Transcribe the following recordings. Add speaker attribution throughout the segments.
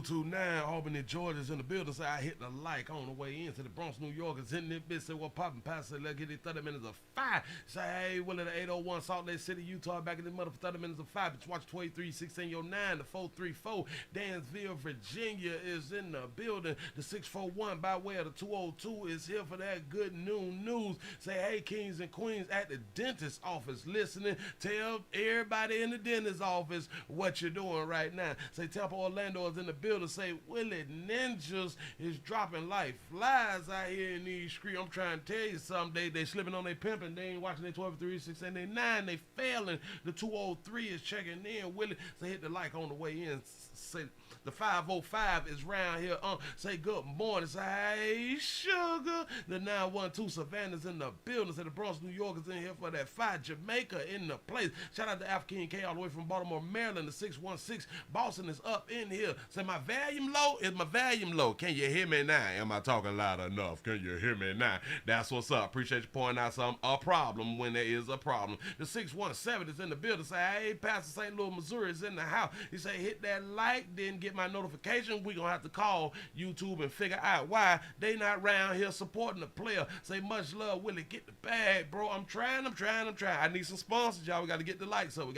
Speaker 1: YouTube now, Albany, Georgia's in the building. Say I hit the like on the way in to the Bronx, New York. Is in this bitch. Say what poppin', Pastor? Let's get it 30 minutes of fire. Say hey, Willie, the 801 Salt Lake City, Utah, back in the mother for 30 minutes of fire. Bitch, watch 2316 your 9 to 434. Dansville, Virginia is in the building. The 641 by way of the 202 is here for that good noon news. Say hey, kings and queens at the dentist office listening. Tell everybody in the dentist office what you're doing right now. Say Tampa, Orlando is in the building. Say Willie Ninjas is dropping like flies out here in these streets. I'm trying to tell you something. They slipping on their pimping. They ain't watching their 12, 3, 6, and they 9. They failing. The 203 is checking in. Willie, say hit the like on the way in. Say the 505 is round here. Say good morning. Say hey, sugar. The 912 Savannah's in the building. Say the Bronx, New York is in here for that 5. Jamaica in the place. Shout out to African K all the way from Baltimore, Maryland. The 616 Boston is up in here. Say my volume low. Is my volume low? Can you hear me now? Am I talking loud enough? Can you hear me now? That's what's up. Appreciate you pointing out a problem when there is a problem. The 617 is in the building. Say hey, Pastor St. Louis, Missouri is in the house. He say hit that like, didn't get my notification. We gonna have to call YouTube and figure out why they not around here supporting the player. Say much love, Willie. Get the bag, bro. I'm trying. I need some sponsors, y'all. We got to get the lights up.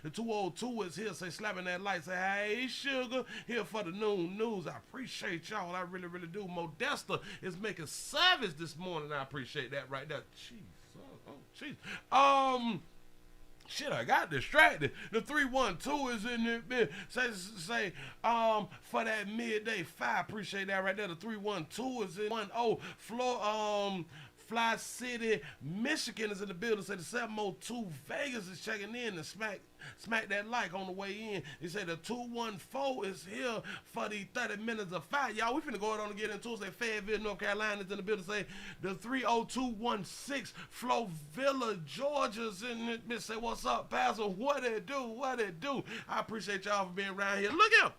Speaker 1: The 202 is here. Say slapping that light. Say hey, sugar. Here for the noon news. I appreciate y'all. I really, really do. Modesta is making service this morning. I appreciate that right there. Jeez. Oh, jeez. Shit, I got distracted. The 312 is in there. Say, for that midday 5. Appreciate that right there. The 312 is in 10 floor. Fly City, Michigan is in the building. Say the 702 Vegas is checking in and smack that like on the way in. He said the 214 is here for the 30 minutes of fire. Y'all, we finna go on and get into it. Say Fayetteville, North Carolina is in the building. Say the 30216 Flovilla, Georgia's in it. Bitch, say what's up, Pastor? What it do? I appreciate y'all for being around here. Look here.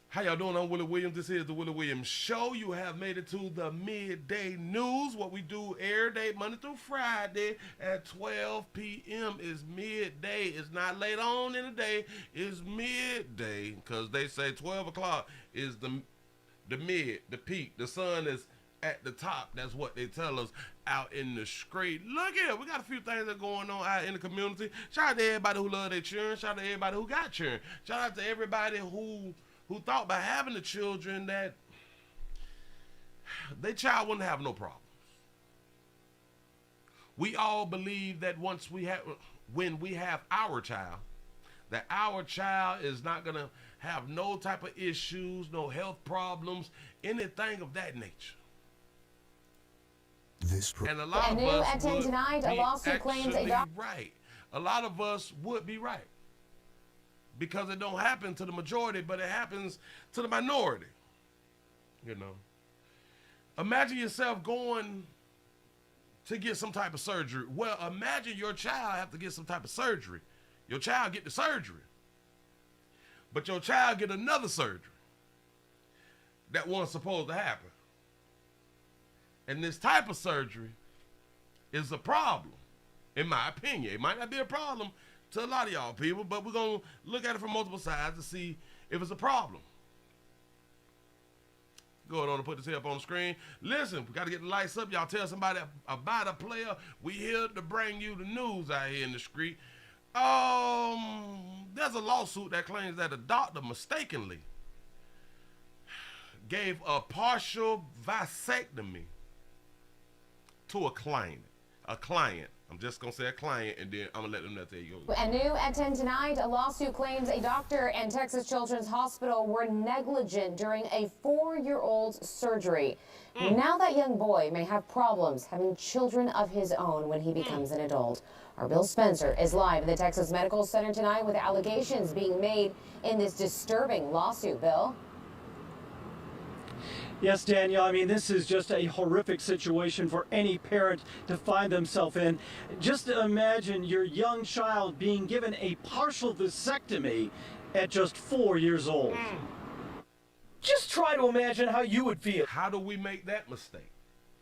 Speaker 1: How y'all doing? I'm Willie Williams. This is the Willie Williams Show. You have made it to the midday news. What we do every day, Monday through Friday at 12 p.m. is midday. It's not late on in the day. It's midday because they say 12 o'clock is the mid, the peak. The sun is at the top. That's what they tell us out in the street. Look here, we got a few things that are going on out in the community. Shout out to everybody who love their children. Shout out to everybody who got children. Shout out to everybody who thought by having the children that their child wouldn't have no problems. We all believe that when we have our child, that our child is not gonna have no type of issues, no health problems, anything of that nature. And a lot of us would tonight, a lawsuit claims right. A lot of us would be right. Because it don't happen to the majority, but it happens to the minority. You know. Imagine yourself going to get some type of surgery. Well, imagine your child have to get some type of surgery. Your child get the surgery. But your child get another surgery that wasn't supposed to happen. And this type of surgery is a problem, in my opinion. It might not be a problem to a lot of y'all people, but we're going to look at it from multiple sides to see if it's a problem. Go on and put this here up on the screen. Listen, we got to get the lights up. Y'all tell somebody about a player. We here to bring you the news out here in the street. There's a lawsuit that claims that a doctor mistakenly gave a partial vasectomy to a client. I'm just going to say a client, and then I'm going to let them know. There you go.
Speaker 2: And new at 10 tonight, a lawsuit claims a doctor and Texas Children's Hospital were negligent during a 4-year-old's surgery. Now that young boy may have problems having children of his own when he becomes an adult. Our Bill Spencer is live at the Texas Medical Center tonight with allegations being made in this disturbing lawsuit. Bill?
Speaker 3: Yes, Danielle, I mean, this is just a horrific situation for any parent to find themselves in. Just imagine your young child being given a partial vasectomy at just 4 years old. Just try to imagine how you would feel.
Speaker 1: How do we make that mistake?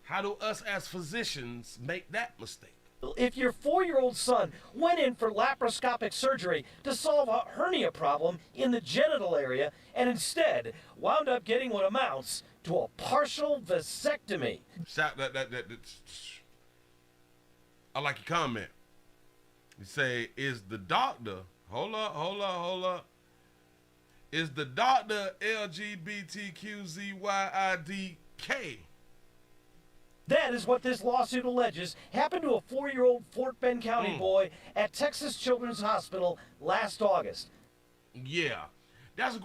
Speaker 1: How do us as physicians make that mistake?
Speaker 3: If your 4-year-old son went in for laparoscopic surgery to solve a hernia problem in the genital area and instead wound up getting what amounts to a partial vasectomy.
Speaker 1: I like your comment. You say, is the doctor, hold up. Is the doctor LGBTQZYIDK?
Speaker 3: That is what this lawsuit alleges happened to a 4-year-old Fort Bend County boy at Texas Children's Hospital last August.
Speaker 1: Yeah, that's a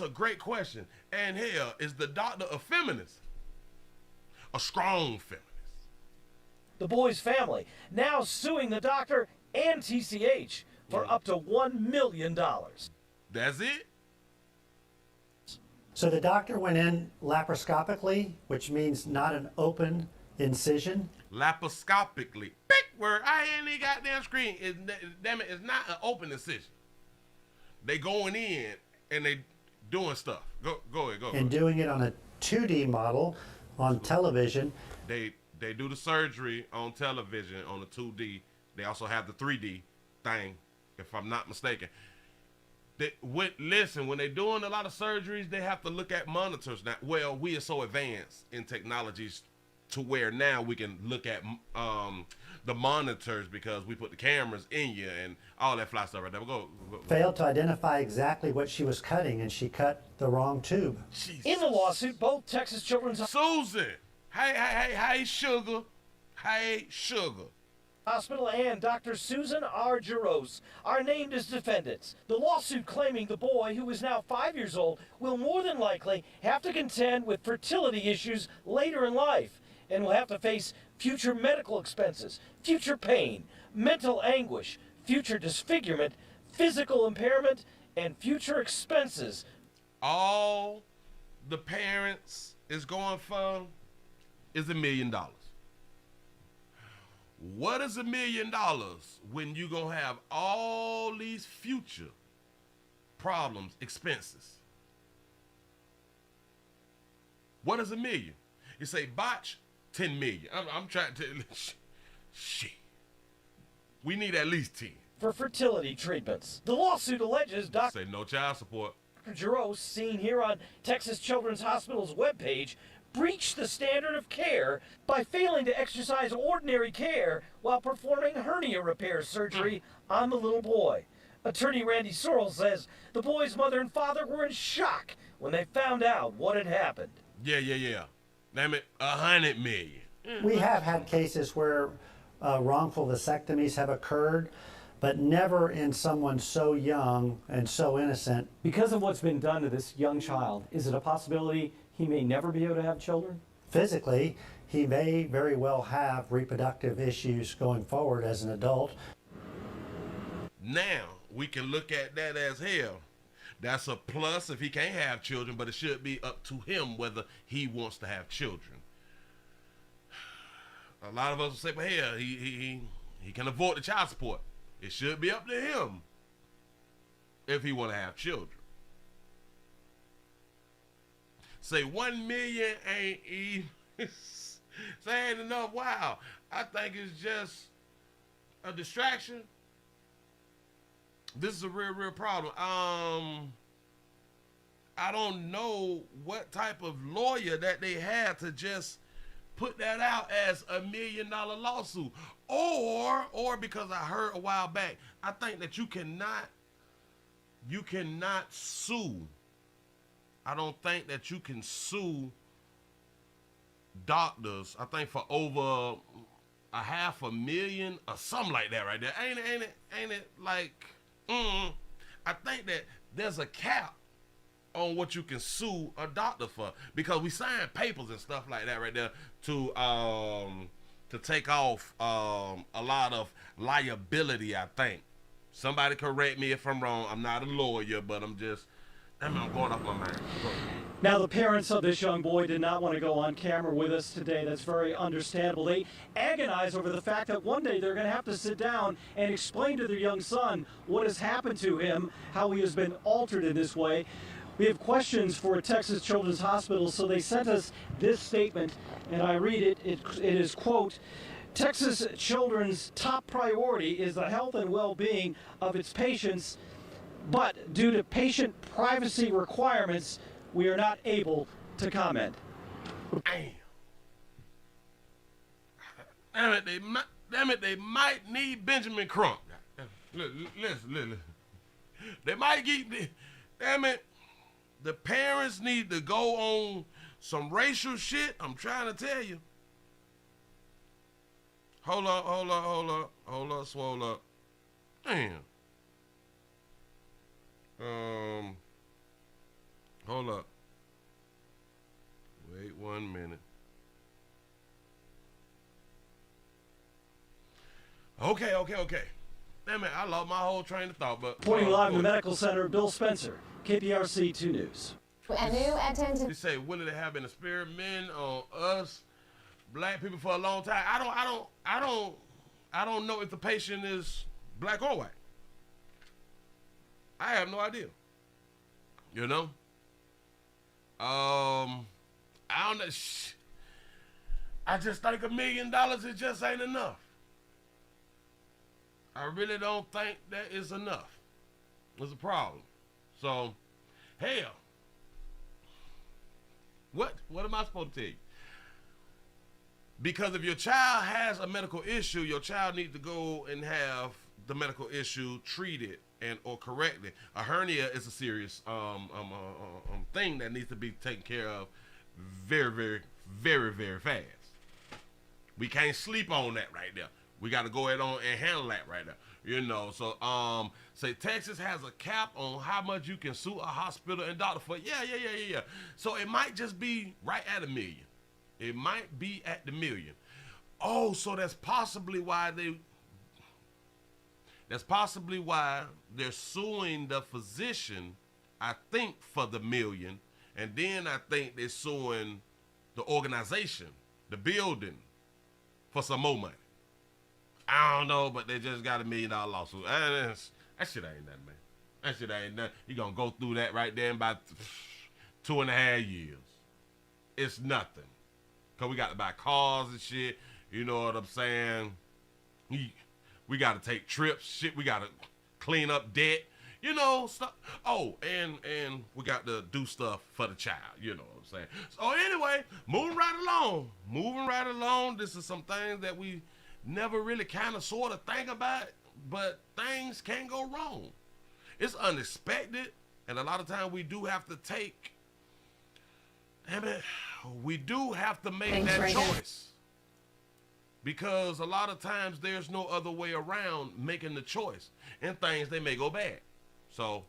Speaker 1: great question. And hell, is the doctor a feminist? A strong feminist?
Speaker 3: The boy's family now suing the doctor and TCH for up to $1 million.
Speaker 1: That's it?
Speaker 4: So the doctor went in laparoscopically, which means not an open incision.
Speaker 1: Laparoscopically. Big word. I ain't any goddamn screen. Damn it, it's not an open incision. They going in and they doing stuff. Go ahead.
Speaker 4: And doing it on a 2D model on television.
Speaker 1: They do the surgery on television on the 2D. They also have the 3D thing, if I'm not mistaken. Listen, when they're doing a lot of surgeries, they have to look at monitors now. Well, we are so advanced in technologies to where now we can look at the monitors because we put the cameras in you and all that fly stuff right there. Go.
Speaker 4: Failed to identify exactly what she was cutting, and she cut the wrong tube.
Speaker 1: Jesus.
Speaker 3: In the lawsuit, both Texas Children's
Speaker 1: Susan, hey, sugar.
Speaker 3: Hospital and Dr. Susan R. Jaros are named as defendants. The lawsuit claiming the boy, who is now 5 years old, will more than likely have to contend with fertility issues later in life and will have to face future medical expenses, future pain, mental anguish, future disfigurement, physical impairment, and future expenses.
Speaker 1: All the parents is going for is $1 million. What is $1 million when you gonna have all these future problems, expenses? What is $1 million? You say botch, 10 million. I'm trying to, shit. We need at least 10.
Speaker 3: For fertility treatments. The lawsuit alleges Dr.
Speaker 1: Say no child support.
Speaker 3: Jaros, seen here on Texas Children's Hospital's webpage, breached the standard of care by failing to exercise ordinary care while performing hernia repair surgery on the little boy. Attorney Randy Sorrell says the boy's mother and father were in shock when they found out what had happened.
Speaker 1: Yeah. Damn it, $100 million.
Speaker 4: We have had cases where wrongful vasectomies have occurred, but never in someone so young and so innocent.
Speaker 5: Because of what's been done to this young child, is it a possibility he may never be able to have children?
Speaker 4: Physically, he may very well have reproductive issues going forward as an adult.
Speaker 1: Now, we can look at that as hell. That's a plus if he can't have children, but it should be up to him whether he wants to have children. A lot of us will say, but hell, he can avoid the child support. It should be up to him if he want to have children. Say 1 million ain't even saying enough. Wow, I think it's just a distraction. This is a real problem. I don't know what type of lawyer that they had to just put that out as $1 million lawsuit, or because I heard a while back, I think that you cannot sue. I don't think that you can sue doctors. I think for over $500,000 or something like that right there. Ain't it like? I think that there's a cap on what you can sue a doctor for, because we sign papers and stuff like that right there to take off a lot of liability. I think somebody correct me if I'm wrong. I'm not a lawyer, but I'm going off my mind.
Speaker 3: Now, the parents of this young boy did not want to go on camera with us today. That's very understandable. They agonize over the fact that one day they're going to have to sit down and explain to their young son what has happened to him, how he has been altered in this way. We have questions for Texas Children's Hospital, so they sent us this statement, and I read it. It is, quote, Texas Children's top priority is the health and well-being of its patients, but due to patient privacy requirements, we are not able to comment.
Speaker 1: Damn. Damn it, they might need Benjamin Crump. Listen. They might damn it, the parents need to go on some racial shit. I'm trying to tell you. Hold up, swole up. Damn. Hold up. Wait 1 minute. Okay. Damn it, I lost my whole train of thought, but...
Speaker 3: Reporting live in the medical center, Bill Spencer, KPRC 2 News.
Speaker 2: A new attention.
Speaker 1: They say, Willie, they have been experimenting on us, black people, for a long time. I don't know if the patient is black or white. I have no idea. You know? I don't know. I just think $1 million it just ain't enough. I really don't think that is enough. It's a problem. So, hell, what am I supposed to tell you? Because if your child has a medical issue, your child needs to go and have the medical issue treated or corrected. A hernia is a serious thing that needs to be taken care of very, very, very, very fast. We can't sleep on that right there. We got to go ahead on and handle that right now. You know, so say Texas has a cap on how much you can sue a hospital and doctor for. Yeah. So it might just be right at $1 million. It might be at the $1 million. Oh, so that's possibly why they're suing the physician, I think, for the $1 million. And then I think they're suing the organization, the building, for some more money. I don't know, but they just got $1 million lawsuit. That shit ain't nothing, man. That shit ain't nothing. You gonna go through that right there in about 2.5 years. It's nothing. Cause we got to buy cars and shit. You know what I'm saying? We got to take trips. Shit, we got to clean up debt. You know, stuff. Oh, and we got to do stuff for the child. You know what I'm saying? So anyway, moving right along. This is some things that we never really kind of sort of think about, but things can go wrong. It's unexpected, and a lot of times we do have to make that choice. Because a lot of times there's no other way around making the choice, and things, they may go bad. So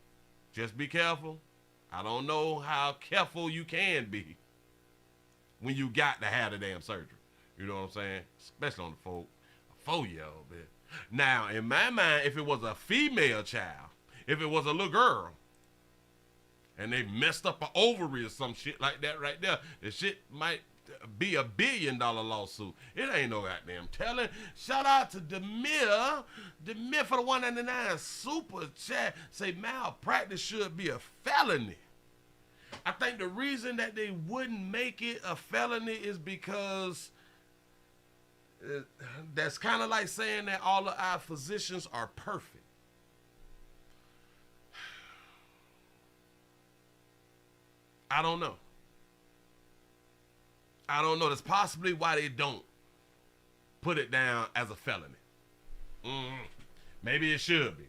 Speaker 1: just be careful. I don't know how careful you can be when you got to have the damn surgery. You know what I'm saying? Especially on the 4-year-old, man. Now, in my mind, if it was a female child, if it was a little girl, and they messed up an ovary or some shit like that right there, the shit might be $1 billion lawsuit. It ain't no goddamn telling. Shout out to Demir for the 199 super chat. Say malpractice should be a felony. I think the reason that they wouldn't make it a felony is because that's kind of like saying that all of our physicians are perfect. I don't know. That's possibly why they don't put it down as a felony. Maybe it should be.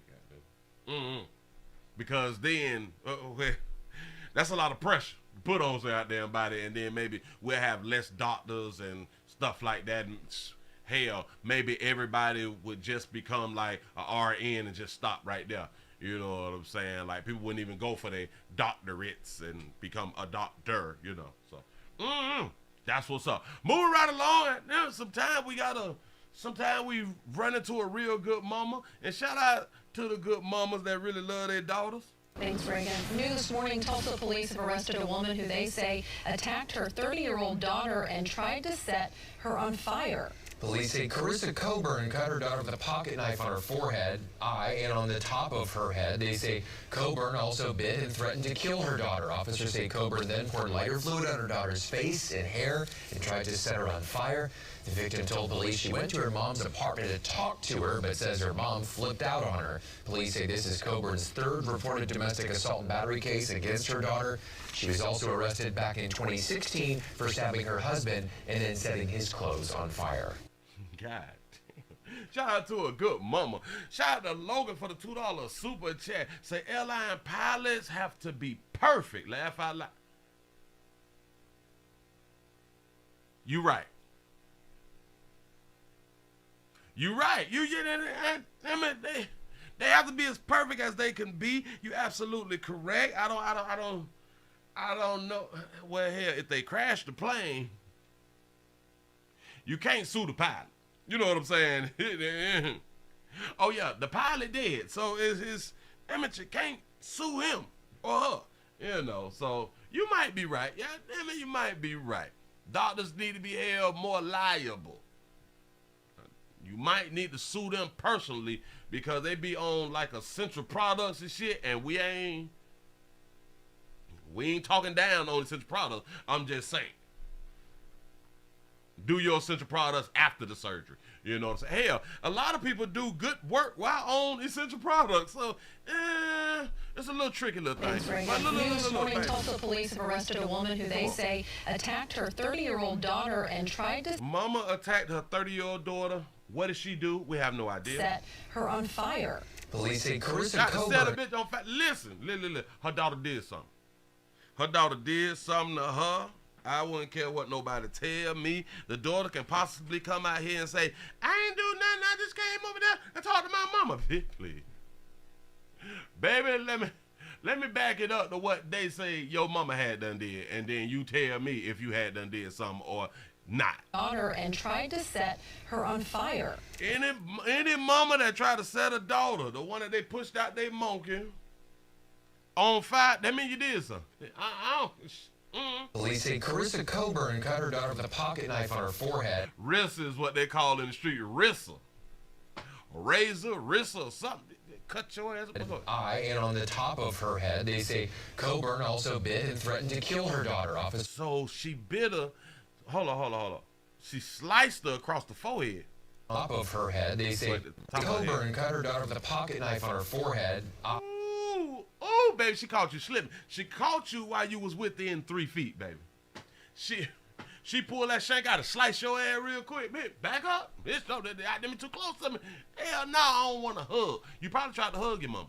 Speaker 1: Because then, that's a lot of pressure to put on that damn body, and then maybe we'll have less doctors and stuff like that. And hell, maybe everybody would just become like a RN and just stop right there. You know what I'm saying? Like, people wouldn't even go for their doctorates and become a doctor, you know. So, that's what's up. Moving right along. Now, sometimes we run into a real good mama. And shout out to the good mamas that really love their daughters.
Speaker 6: Thanks, Reagan. New this morning, Tulsa police have arrested a woman who they say attacked her 30-year-old daughter and tried to set her on fire.
Speaker 7: Police say Carissa Coburn cut her daughter with a pocket knife on her forehead, eye, and on the top of her head. They say Coburn also bit and threatened to kill her daughter. Officers say Coburn then poured lighter fluid on her daughter's face and hair and tried to set her on fire. The victim told police she went to her mom's apartment to talk to her, but says her mom flipped out on her. Police say this is Coburn's third reported domestic assault and battery case against her daughter. She was also arrested back in 2016 for stabbing her husband and then setting his clothes on fire.
Speaker 1: God damn. Shout out to a good mama. Shout out to Logan for the $2 super chat. Say airline pilots have to be perfect. Laugh out loud. You right. You right. I mean, they have to be as perfect as they can be. You're absolutely correct. I don't know. Well, hell, if they crash the plane, you can't sue the pilot. You know what I'm saying? Oh yeah, the pilot dead, so it's you can't sue him or her. You know, so you might be right. Yeah, damn it, you might be right. Doctors need to be held more liable. You might need to sue them personally because they be on like essential products and shit, and we ain't talking down on essential products. I'm just saying, do your essential products after the surgery. You know what I'm saying? Hell, a lot of people do good work while on essential products. So, it's a little tricky little thing.
Speaker 6: This morning, Tulsa police have arrested a woman who they say attacked her 30-year-old daughter and tried to...
Speaker 1: Mama attacked her 30-year-old daughter. What did she do? We have no idea.
Speaker 6: Set her on fire.
Speaker 7: Police say Carissa
Speaker 1: Not to set a
Speaker 7: Coburn...
Speaker 1: bitch on fire. Listen. Her daughter did something. Her daughter did something to her. I wouldn't care what nobody tell me. The daughter can possibly come out here and say, I ain't do nothing. I just came over there and talked to my mama. Bitch, please. Baby, let me back it up to what they say your mama had done did, and then you tell me if you had done did something or not.
Speaker 6: Daughter and tried to set her on fire.
Speaker 1: Any mama that tried to set a daughter, the one that they pushed out their monkey, on fire, that mean you did something. I don't...
Speaker 7: Police say Carissa Coburn cut her daughter with a pocket knife on her forehead.
Speaker 1: Rissa is what they call in the street Rissa. Razor, Rissa, or something. They cut your ass up.
Speaker 7: Eye and on the top of her head. They say Coburn also bit and threatened to kill her daughter.
Speaker 1: So she bit her. Hold on. She sliced her across the forehead.
Speaker 7: Top of her head. They say Coburn cut her daughter with a pocket knife on her forehead.
Speaker 1: Oh, baby, she caught you slipping. She caught you while you was within 3 feet, baby. She pulled that shank out and sliced your ass real quick. Bitch, back up. Bitch, no, them too close to me. Hell no, I don't want to hug. You probably tried to hug your mama,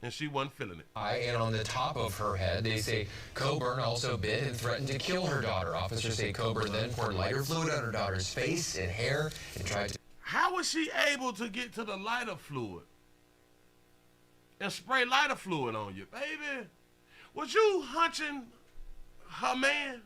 Speaker 1: and she wasn't feeling it.
Speaker 7: And on the top of her head, they say Coburn also bit and threatened to kill her daughter. Officers say Coburn then poured lighter fluid on her daughter's face and hair and tried to...
Speaker 1: How was she able to get to the lighter fluid and spray lighter fluid on you, baby? Was you hunching her man?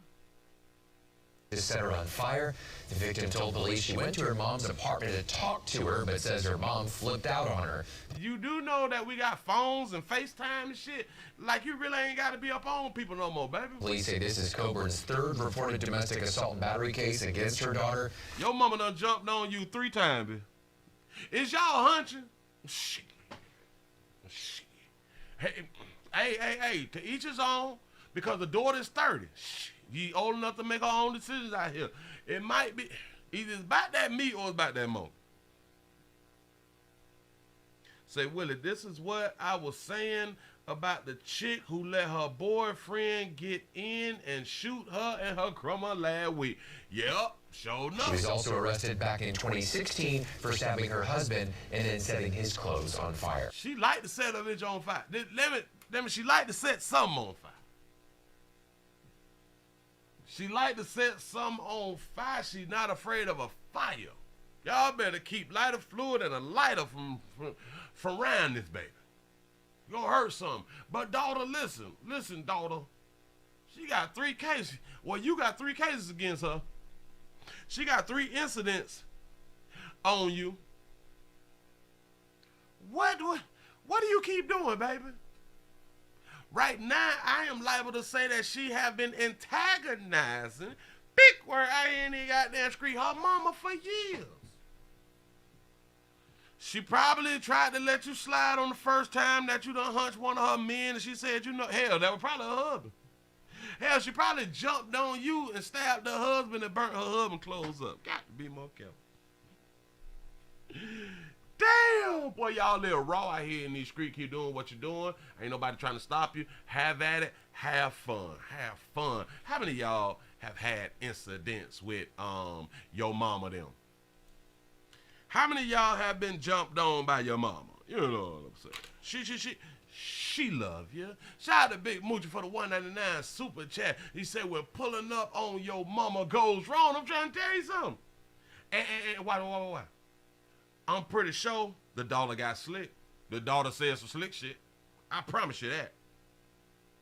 Speaker 7: To set her on fire. The victim told police she went to her mom's apartment to talk to her, but says her mom flipped out on her.
Speaker 1: You do know that we got phones and FaceTime and shit. Like, you really ain't got to be up on people no more, baby.
Speaker 7: Police say this is Coburn's third reported domestic assault and battery case against her daughter.
Speaker 1: Your mama done jumped on you 3 times, bitch. Is y'all hunching? Shit. Hey, to each his own, because the daughter is 30. Shit. You old enough to make her own decisions out here. It might be either it's about that meat or it's about that monkey. Say, Willie, this is what I was saying about the chick who let her boyfriend get in and shoot her and her grandma last week. Yep, sure enough.
Speaker 7: She was also arrested back in 2016 for stabbing her husband and then setting his clothes on fire.
Speaker 1: She liked to set her bitch on fire. She liked to set something on fire. She like to set something on fire. She's not afraid of a fire. Y'all better keep lighter fluid and a lighter from around this baby. You gonna hurt something. But daughter, listen, daughter. She got 3 cases. Well, you got 3 cases against her. She got 3 incidents on you. What do you keep doing, baby? Right now, I am liable to say that she have been antagonizing, big word. I ain't even goddamn scream her mama for years. She probably tried to let you slide on the first time that you done hunched one of her men, and she said, you know, hell, that was probably her husband. Hell, she probably jumped on you and stabbed her husband and burnt her husband's clothes up. Got to be more careful. Damn, boy, y'all live raw out here in these streets. Keep doing what you're doing. Ain't nobody trying to stop you. Have at it. Have fun. Have fun. How many of y'all have had incidents with your mama them? How many of y'all have been jumped on by your mama? You know what I'm saying? She love you. Shout out to Big Moochie for the 199 super chat. He said, when pulling up on your mama goes wrong, I'm trying to tell you something. And why? I'm pretty sure the daughter got slick. The daughter said some slick shit. I promise you that.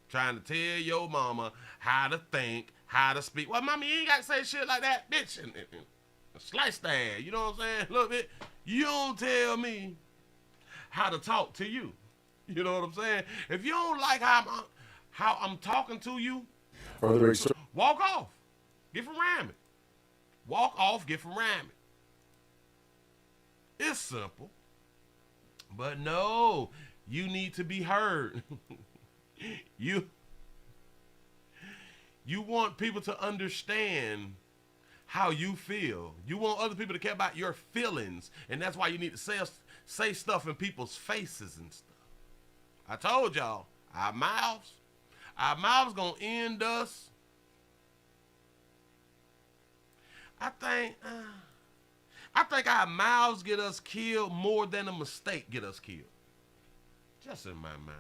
Speaker 1: Trying to tell your mama how to think, how to speak. Well, mommy, you ain't got to say shit like that, bitch. And slice that, you know what I'm saying? A little bit. You don't tell me how to talk to you. You know what I'm saying? If you don't like how I'm talking to you, walk off. Get from around me. Walk off, get from around me. It's simple. But no, you need to be heard. You want people to understand how you feel. You want other people to care about your feelings. And that's why you need to say stuff in people's faces and stuff. I told y'all, our mouths gonna end us. I think our mouths get us killed more than a mistake get us killed. Just in my mind.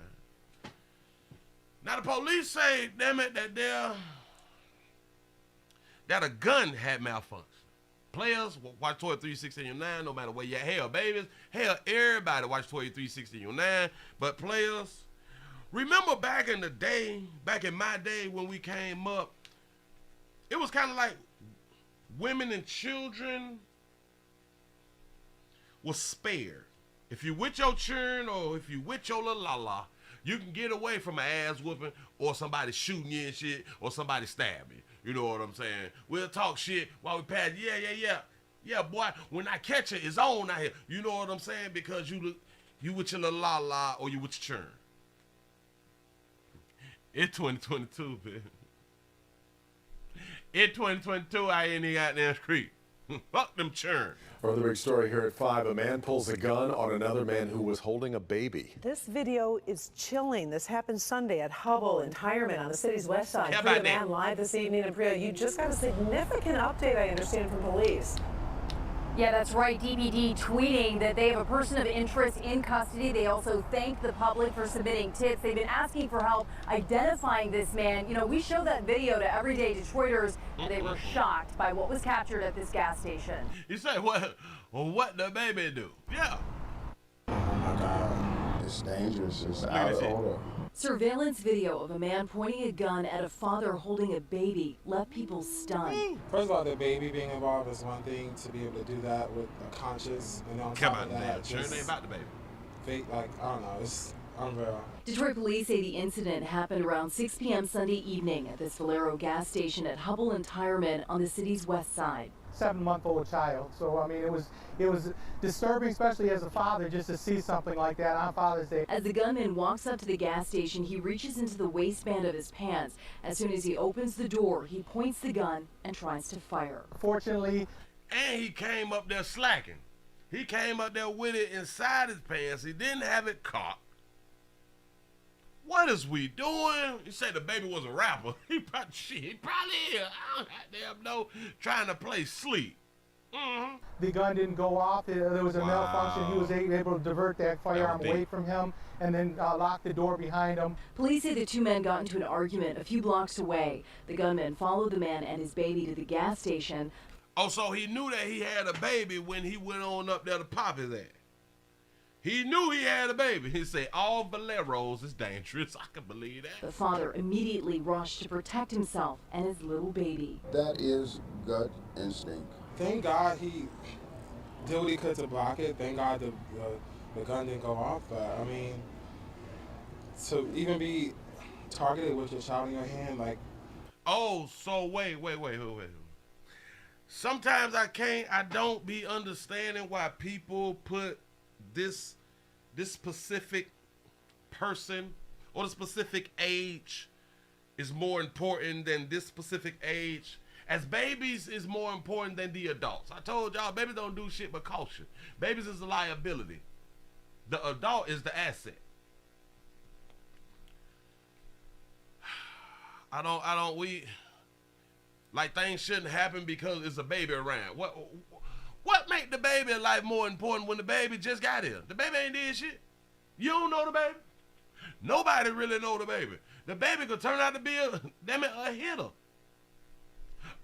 Speaker 1: Now the police say, damn it, that a gun had malfunction. Players, watch 2369, no matter where you're at. Hell, babies, hell, everybody watch 2369. But players, remember back in the day, back in my day when we came up, it was kind of like women and children was spared. If you with your churn or if you with your la, you can get away from an ass whooping or somebody shooting you and shit or somebody stabbing you. You know what I'm saying? We'll talk shit while we pass. Yeah. Yeah, boy, when I catch it, it's on out here. You know what I'm saying? Because you with your la or you with your churn. It's 2022, man. In 2022, I ain't even got that street. Fuck them churn.
Speaker 8: Further big story here at 5. A man pulls a gun on another man who was holding a baby.
Speaker 9: This video is chilling. This happened Sunday at Hubble and Tireman on the city's west side. Priya Man live this evening. And Priya, you just got a significant update, I understand, from police.
Speaker 10: Yeah, that's right. DPD tweeting that they have a person of interest in custody. They also thanked the public for submitting tips. They've been asking for help identifying this man. You know, we show that video to everyday Detroiters, and they were shocked by what was captured at this gas station.
Speaker 1: You say, what the baby do? Yeah.
Speaker 11: Oh my God, it's dangerous. It's out of order.
Speaker 10: Surveillance video of a man pointing a gun at a father holding a baby left people stunned.
Speaker 12: First of all, the baby being involved is one thing. To be able to do that with a conscious, and on top of that,
Speaker 1: sure ain't about the baby.
Speaker 12: Fake, like, I don't know, it's unreal.
Speaker 10: Detroit police say the incident happened around 6 p.m. Sunday evening at this Valero gas station at Hubble and Tireman on the city's west side.
Speaker 13: 7-month-old child. So I mean, it was disturbing, especially as a father, just to see something like that on Father's Day.
Speaker 10: As the gunman walks up to the gas station, he reaches into the waistband of his pants. As soon as he opens the door, he points the gun and tries to fire.
Speaker 13: Fortunately,
Speaker 1: and he came up there slacking. He came up there with it inside his pants. He didn't have it caught. What is we doing? You say the baby was a rapper. He probably is. I don't goddamn know. Trying to play sleep.
Speaker 13: The gun didn't go off. There was a malfunction. He was able to divert that firearm away from him and then lock the door behind him.
Speaker 10: Police say the two men got into an argument a few blocks away. The gunman followed the man and his baby to the gas station.
Speaker 1: Oh, so he knew that he had a baby when he went on up there to pop his ass. He knew he had a baby. He said, all Valeros is dangerous. I can believe that.
Speaker 10: The father immediately rushed to protect himself and his little baby.
Speaker 11: That is gut instinct.
Speaker 12: Thank God he did what he could to block it. Thank God the gun didn't go off. But, I mean, to even be targeted with your child in your hand, like...
Speaker 1: Oh, so wait. sometimes I don't be understanding why people put this specific person or the specific age is more important than this specific age. As babies is more important than the adults. I told y'all, babies don't do shit but caution. Babies is a liability. The adult is the asset. Like things shouldn't happen because it's a baby around. What make the baby life more important when the baby just got here? The baby ain't did shit. You don't know the baby. Nobody really know the baby. The baby could turn out to be a hitter.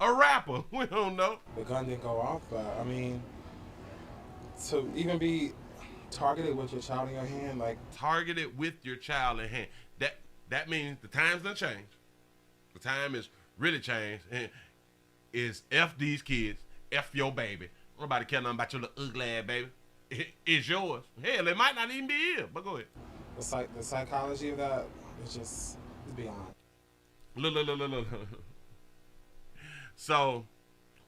Speaker 1: A rapper. We don't know.
Speaker 12: The gun didn't go off, but I mean, to even be targeted with your child in your hand, like
Speaker 1: targeted with your child in hand. That means the times done changed. The time is really changed. And is F these kids, F your baby. Nobody care nothing about your little ugly ass baby. It's yours. Hell, it might not even be here. But go ahead.
Speaker 12: The psychology of that is just beyond.
Speaker 1: Look. So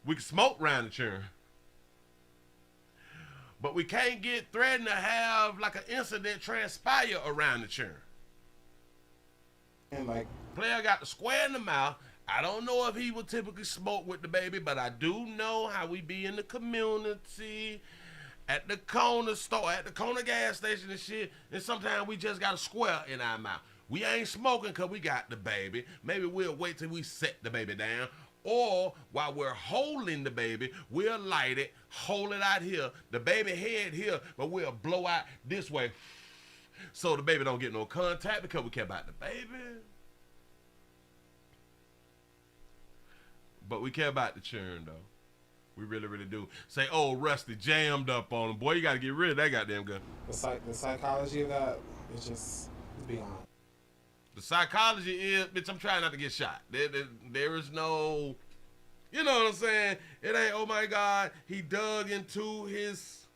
Speaker 1: we can smoke around the churn, but we can't get threatened to have like an incident transpire around the churn.
Speaker 12: And like
Speaker 1: player got the square in the mouth. I don't know if he would typically smoke with the baby, but I do know how we be in the community, at the corner store, at the corner gas station and shit, and sometimes we just got a square in our mouth. We ain't smoking because we got the baby. Maybe we'll wait till we set the baby down. Or while we're holding the baby, we'll light it, hold it out here, the baby head here, but we'll blow out this way so the baby don't get no contact because we care about the baby. But we care about the churn, though. We really, really do. Say, oh, Rusty jammed up on him. Boy, you got to get rid of that goddamn gun.
Speaker 12: The psychology of that is just beyond.
Speaker 1: The psychology is, bitch, I'm trying not to get shot. There is no, you know what I'm saying? It ain't, oh my God, he dug into his,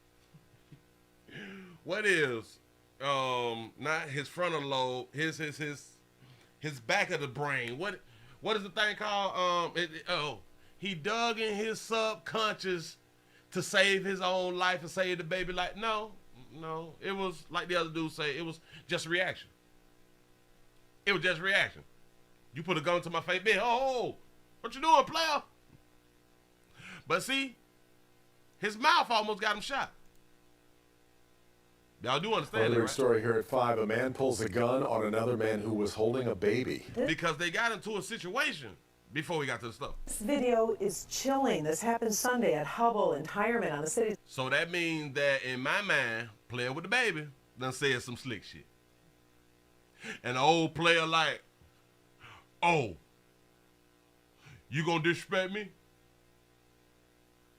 Speaker 1: what is, not his frontal lobe, his back of the brain. What is the thing called? He dug in his subconscious to save his own life and save the baby. Like, no, it was like the other dude say, it was just a reaction. It was just reaction. You put a gun to my face, bitch. Oh, what you doing, player? But see, his mouth almost got him shot. Y'all do understand that, right?
Speaker 8: Story here at 5. A man pulls a gun on another man who was holding a baby.
Speaker 1: Because they got into a situation before we got to the stuff.
Speaker 9: This video is chilling. This happened Sunday at Hubble in Tyson on the city.
Speaker 1: So that means that in my mind, playing with the baby done said some slick shit. And the old player like, oh, you gonna disrespect me?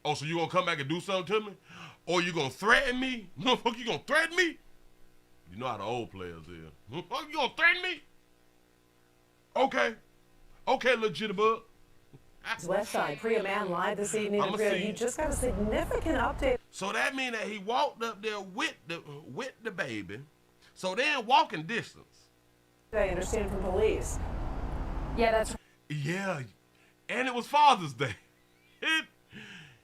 Speaker 1: Oh, so you gonna come back and do something to me? Or you gonna threaten me? Motherfucker, you gonna threaten me? You know how the old players is. You gonna threaten me? Okay, legitimate.
Speaker 9: West Side, Priya Man live this evening. You just got a significant update.
Speaker 1: So that means that he walked up there with the baby. So they're in walking distance.
Speaker 9: I understand from police.
Speaker 10: Yeah, that's.
Speaker 1: Yeah, and it was Father's Day.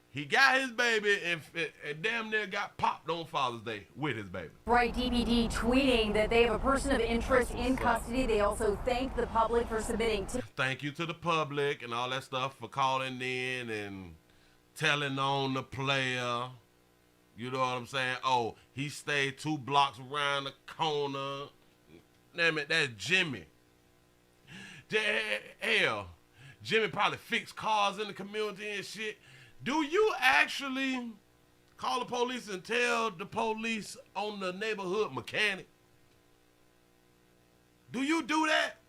Speaker 1: He got his baby and damn near got popped on Father's Day with his baby.
Speaker 10: Right, DPD tweeting that they have a person of interest in custody. They also thank the public for submitting.
Speaker 1: Thank you to the public and all that stuff for calling in and telling on the player. You know what I'm saying? Oh, he stayed 2 blocks around the corner. Damn it, that's Jimmy. Hell, Jimmy probably fixed cars in the community and shit. Do you actually call the police and tell the police on the neighborhood mechanic? Do you do that?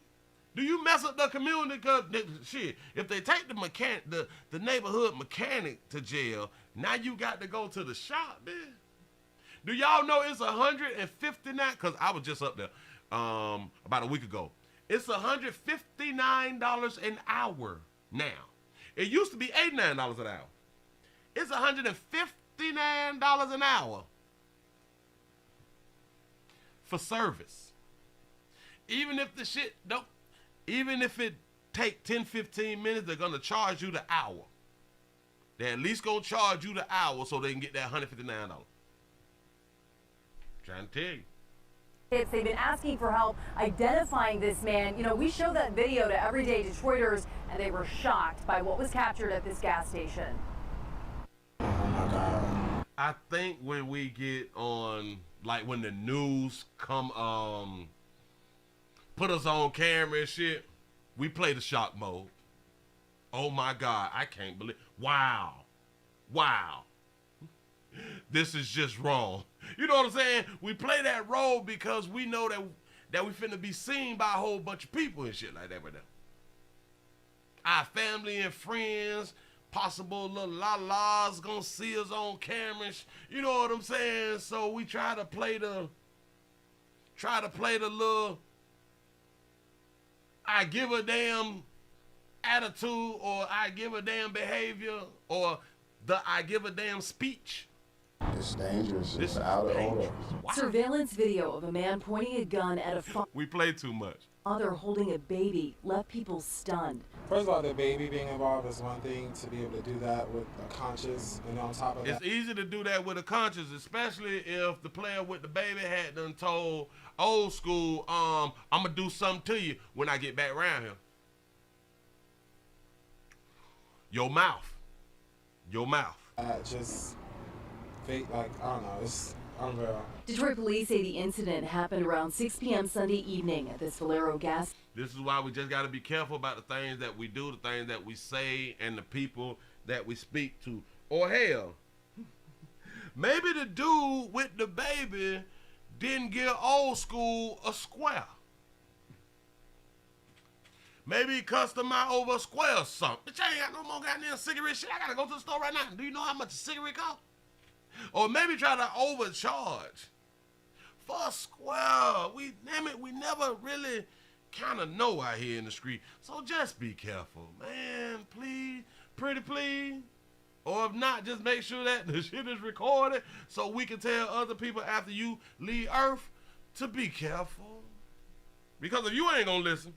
Speaker 1: Do you mess up the community? Cause shit, if they take the mechanic, the neighborhood mechanic to jail, now you got to go to the shop, man. Do y'all know it's $159? Cause I was just up there about a week ago. It's $159 an hour now. It used to be $89 an hour. It's $159 an hour for service. Even if the shit don't, even if it take 10, 15 minutes, they're gonna charge you the hour. They at least gonna charge you the hour so they can get that $159. Trying to tell you.
Speaker 10: They've been asking for help identifying this man. You know, we show that video to everyday Detroiters, and they were shocked by what was captured at this gas station.
Speaker 11: Oh my God.
Speaker 1: I think when we get on, like when the news come, put us on camera and shit, we play the shock mode. Oh my God, I can't believe, wow. This is just wrong. You know what I'm saying? We play that role because we know that we finna be seen by a whole bunch of people and shit like that right now. Our family and friends, possible little la-las gonna see us on cameras. You know what I'm saying? So we try to play the little I give a damn attitude, or I give a damn behavior, or the I give a damn speech.
Speaker 11: It's dangerous. It's out of order.
Speaker 10: Wow. Surveillance video of a man pointing a gun at a
Speaker 1: We play too much.
Speaker 10: father holding a baby left people stunned.
Speaker 12: First of all, the baby being involved is one thing. To be able to do that with a conscious, and on top of that,
Speaker 1: it's easy to do that with a conscience, especially if the player with the baby had done told old school, I'm gonna do something to you when I get back around here. Your mouth.
Speaker 12: Just fake, like, I don't know, it's unreal.
Speaker 10: Detroit police say the incident happened around 6 p.m. Sunday evening at this Valero gas.
Speaker 1: This is why we just got to be careful about the things that we do, the things that we say, and the people that we speak to. Or hell, maybe the dude with the baby didn't give old school a square. Maybe he cussed him out over a square or something. Bitch, I ain't got no more goddamn cigarette shit. I gotta go to the store right now. Do you know how much a cigarette costs? Or maybe try to overcharge for a square. We never really kind of know out here in the street. So just be careful, man. Please, pretty please. Or if not, just make sure that the shit is recorded so we can tell other people after you leave Earth to be careful. Because if you ain't gonna listen,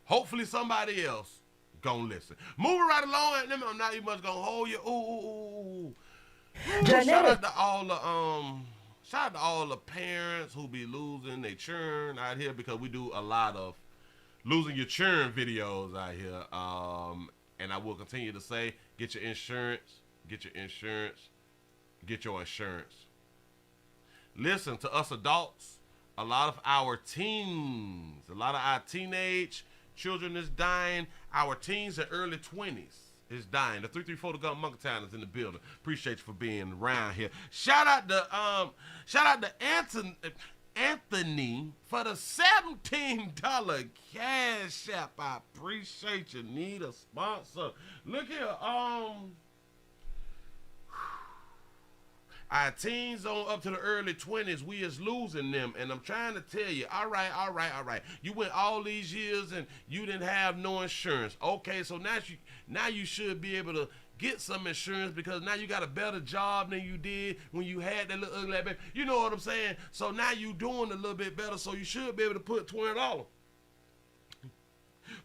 Speaker 1: hopefully somebody else gonna listen. Moving right along, and I'm not even much gonna hold you. Ooh. Shout out to all the parents who be losing their children out here, because we do a lot of losing your children videos out here. And I will continue to say, get your insurance. Listen, to us adults, a lot of our teens, a lot of our teenage children is dying. Our teens in early 20s is dying. The 334 The Gun Monkeytown is in the building. Appreciate you for being around here. Shout out to Anthony for the $17 cash app. I appreciate you. Need a sponsor. Look here, our teens on up to the early 20s, we is losing them. And I'm trying to tell you, all right. You went all these years and you didn't have no insurance. Okay, so now you should be able to get some insurance, because now you got a better job than you did when you had that little ugly baby. You know what I'm saying? So now you doing a little bit better, so you should be able to put $20.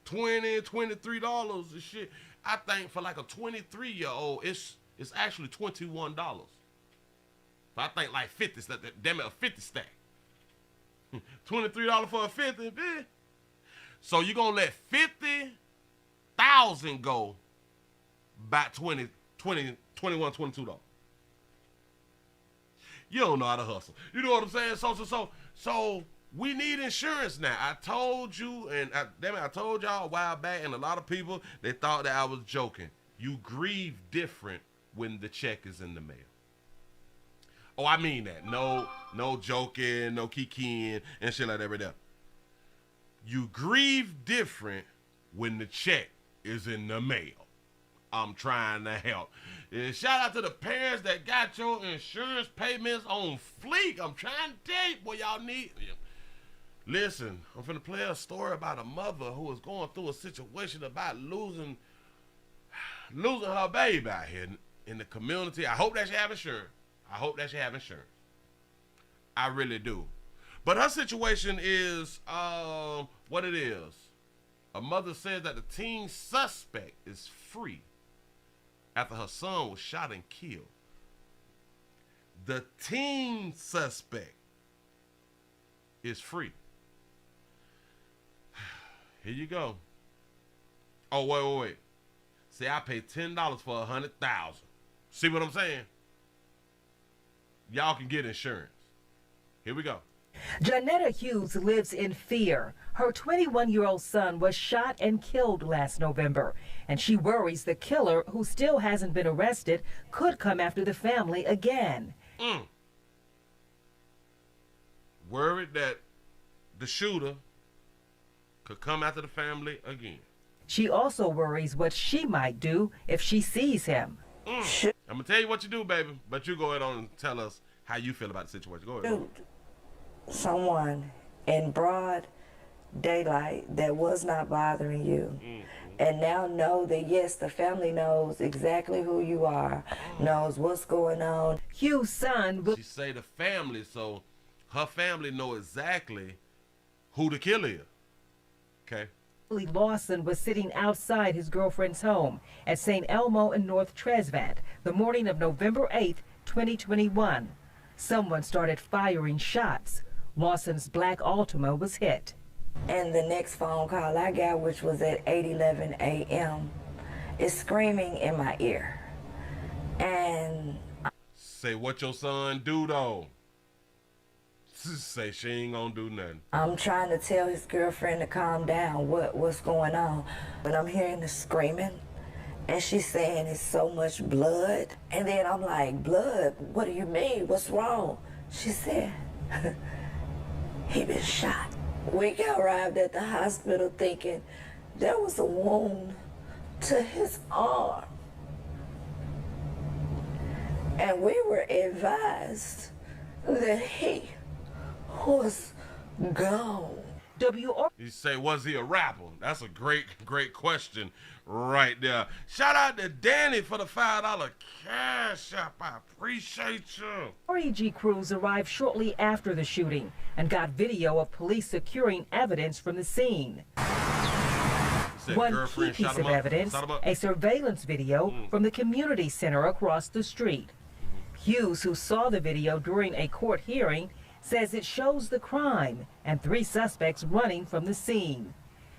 Speaker 1: $20, $23 and shit. I think for like a 23-year-old, it's actually $21. So I think like 50, damn it, a 50 stack. $23 for a 50, bitch. So you're going to let 50,000 go by $21, $22. You don't know how to hustle. You know what I'm saying? So we need insurance now. I told you, and I told y'all a while back, and a lot of people, they thought that I was joking. You grieve different when the check is in the mail. Oh, I mean that. No joking, no kikiing, and shit like that right there. You grieve different when the check is in the mail. I'm trying to help. And shout out to the parents that got your insurance payments on fleek. I'm trying to tell you, boy, y'all need. Listen, I'm finna play a story about a mother who is going through a situation about losing her baby out here in the community. I hope that she have insurance. I really do. But her situation is what it is. A mother says that the teen suspect is free after her son was shot and killed. The teen suspect is free. Here you go. Oh, wait. See, I paid $10 for 100,000. See what I'm saying? Y'all can get insurance. Here we go.
Speaker 14: Janetta Hughes lives in fear. Her 21-year-old son was shot and killed last November, and she worries the killer, who still hasn't been arrested, could come after the family again.
Speaker 1: Worried that the shooter could come after the family again.
Speaker 14: She also worries what she might do if she sees him.
Speaker 1: I'm going to tell you what you do, baby, but you go ahead on and tell us how you feel about the situation. Go ahead.
Speaker 15: Shoot someone in broad daylight that was not bothering you. And now know that, yes, the family knows exactly who you are, knows what's going on.
Speaker 14: Hughes' son...
Speaker 1: She say the family, so her family know exactly who the killer is. Okay.
Speaker 14: Willie Lawson was sitting outside his girlfriend's home at St. Elmo in North Tresvant the morning of November 8th, 2021. Someone started firing shots. Lawson's black Altima was hit.
Speaker 15: And the next phone call I got, which was at 8:11 a.m., is screaming in my ear. And
Speaker 1: say, what your son do though? Say she ain't gonna do nothing.
Speaker 15: I'm trying to tell his girlfriend to calm down, what's going on. But I'm hearing the screaming, and she's saying it's so much blood. And then I'm like, blood? What do you mean? What's wrong? She said, he been shot. We arrived at the hospital thinking there was a wound to his arm. And we were advised that he was gone.
Speaker 1: You say, was he a rapper? That's a great question right there. Shout out to Danny for the $5 cash app. I appreciate you.
Speaker 14: REG crews arrived shortly after the shooting and got video of police securing evidence from the scene. One key piece of evidence, a surveillance video from the community center across the street. Hughes, who saw the video during a court hearing, says it shows the crime and 3 suspects running from the scene.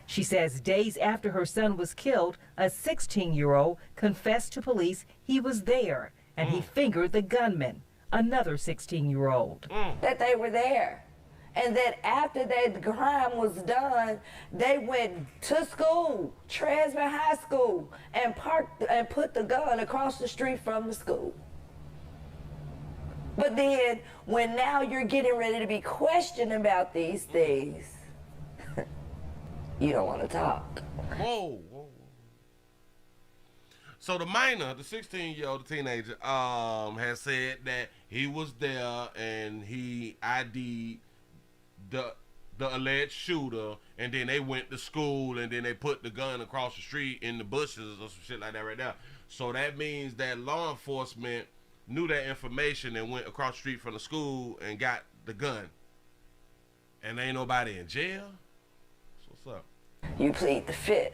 Speaker 14: She says days after her son was killed, a 16-year-old confessed to police he was there and he fingered the gunman, another 16-year-old.
Speaker 15: That they were there. And that after that crime was done, they went to school, Tresvant High School, and parked and put the gun across the street from the school. But then, when now you're getting ready to be questioned about these things, you don't want to talk.
Speaker 1: Whoa. So the minor, the 16-year-old teenager, has said that he was there and he ID'd the alleged shooter, and then they went to school and then they put the gun across the street in the bushes or some shit like that right there. So that means that law enforcement knew that information and went across the street from the school and got the gun. And ain't nobody in jail? So what's up?
Speaker 15: You plead the 5th.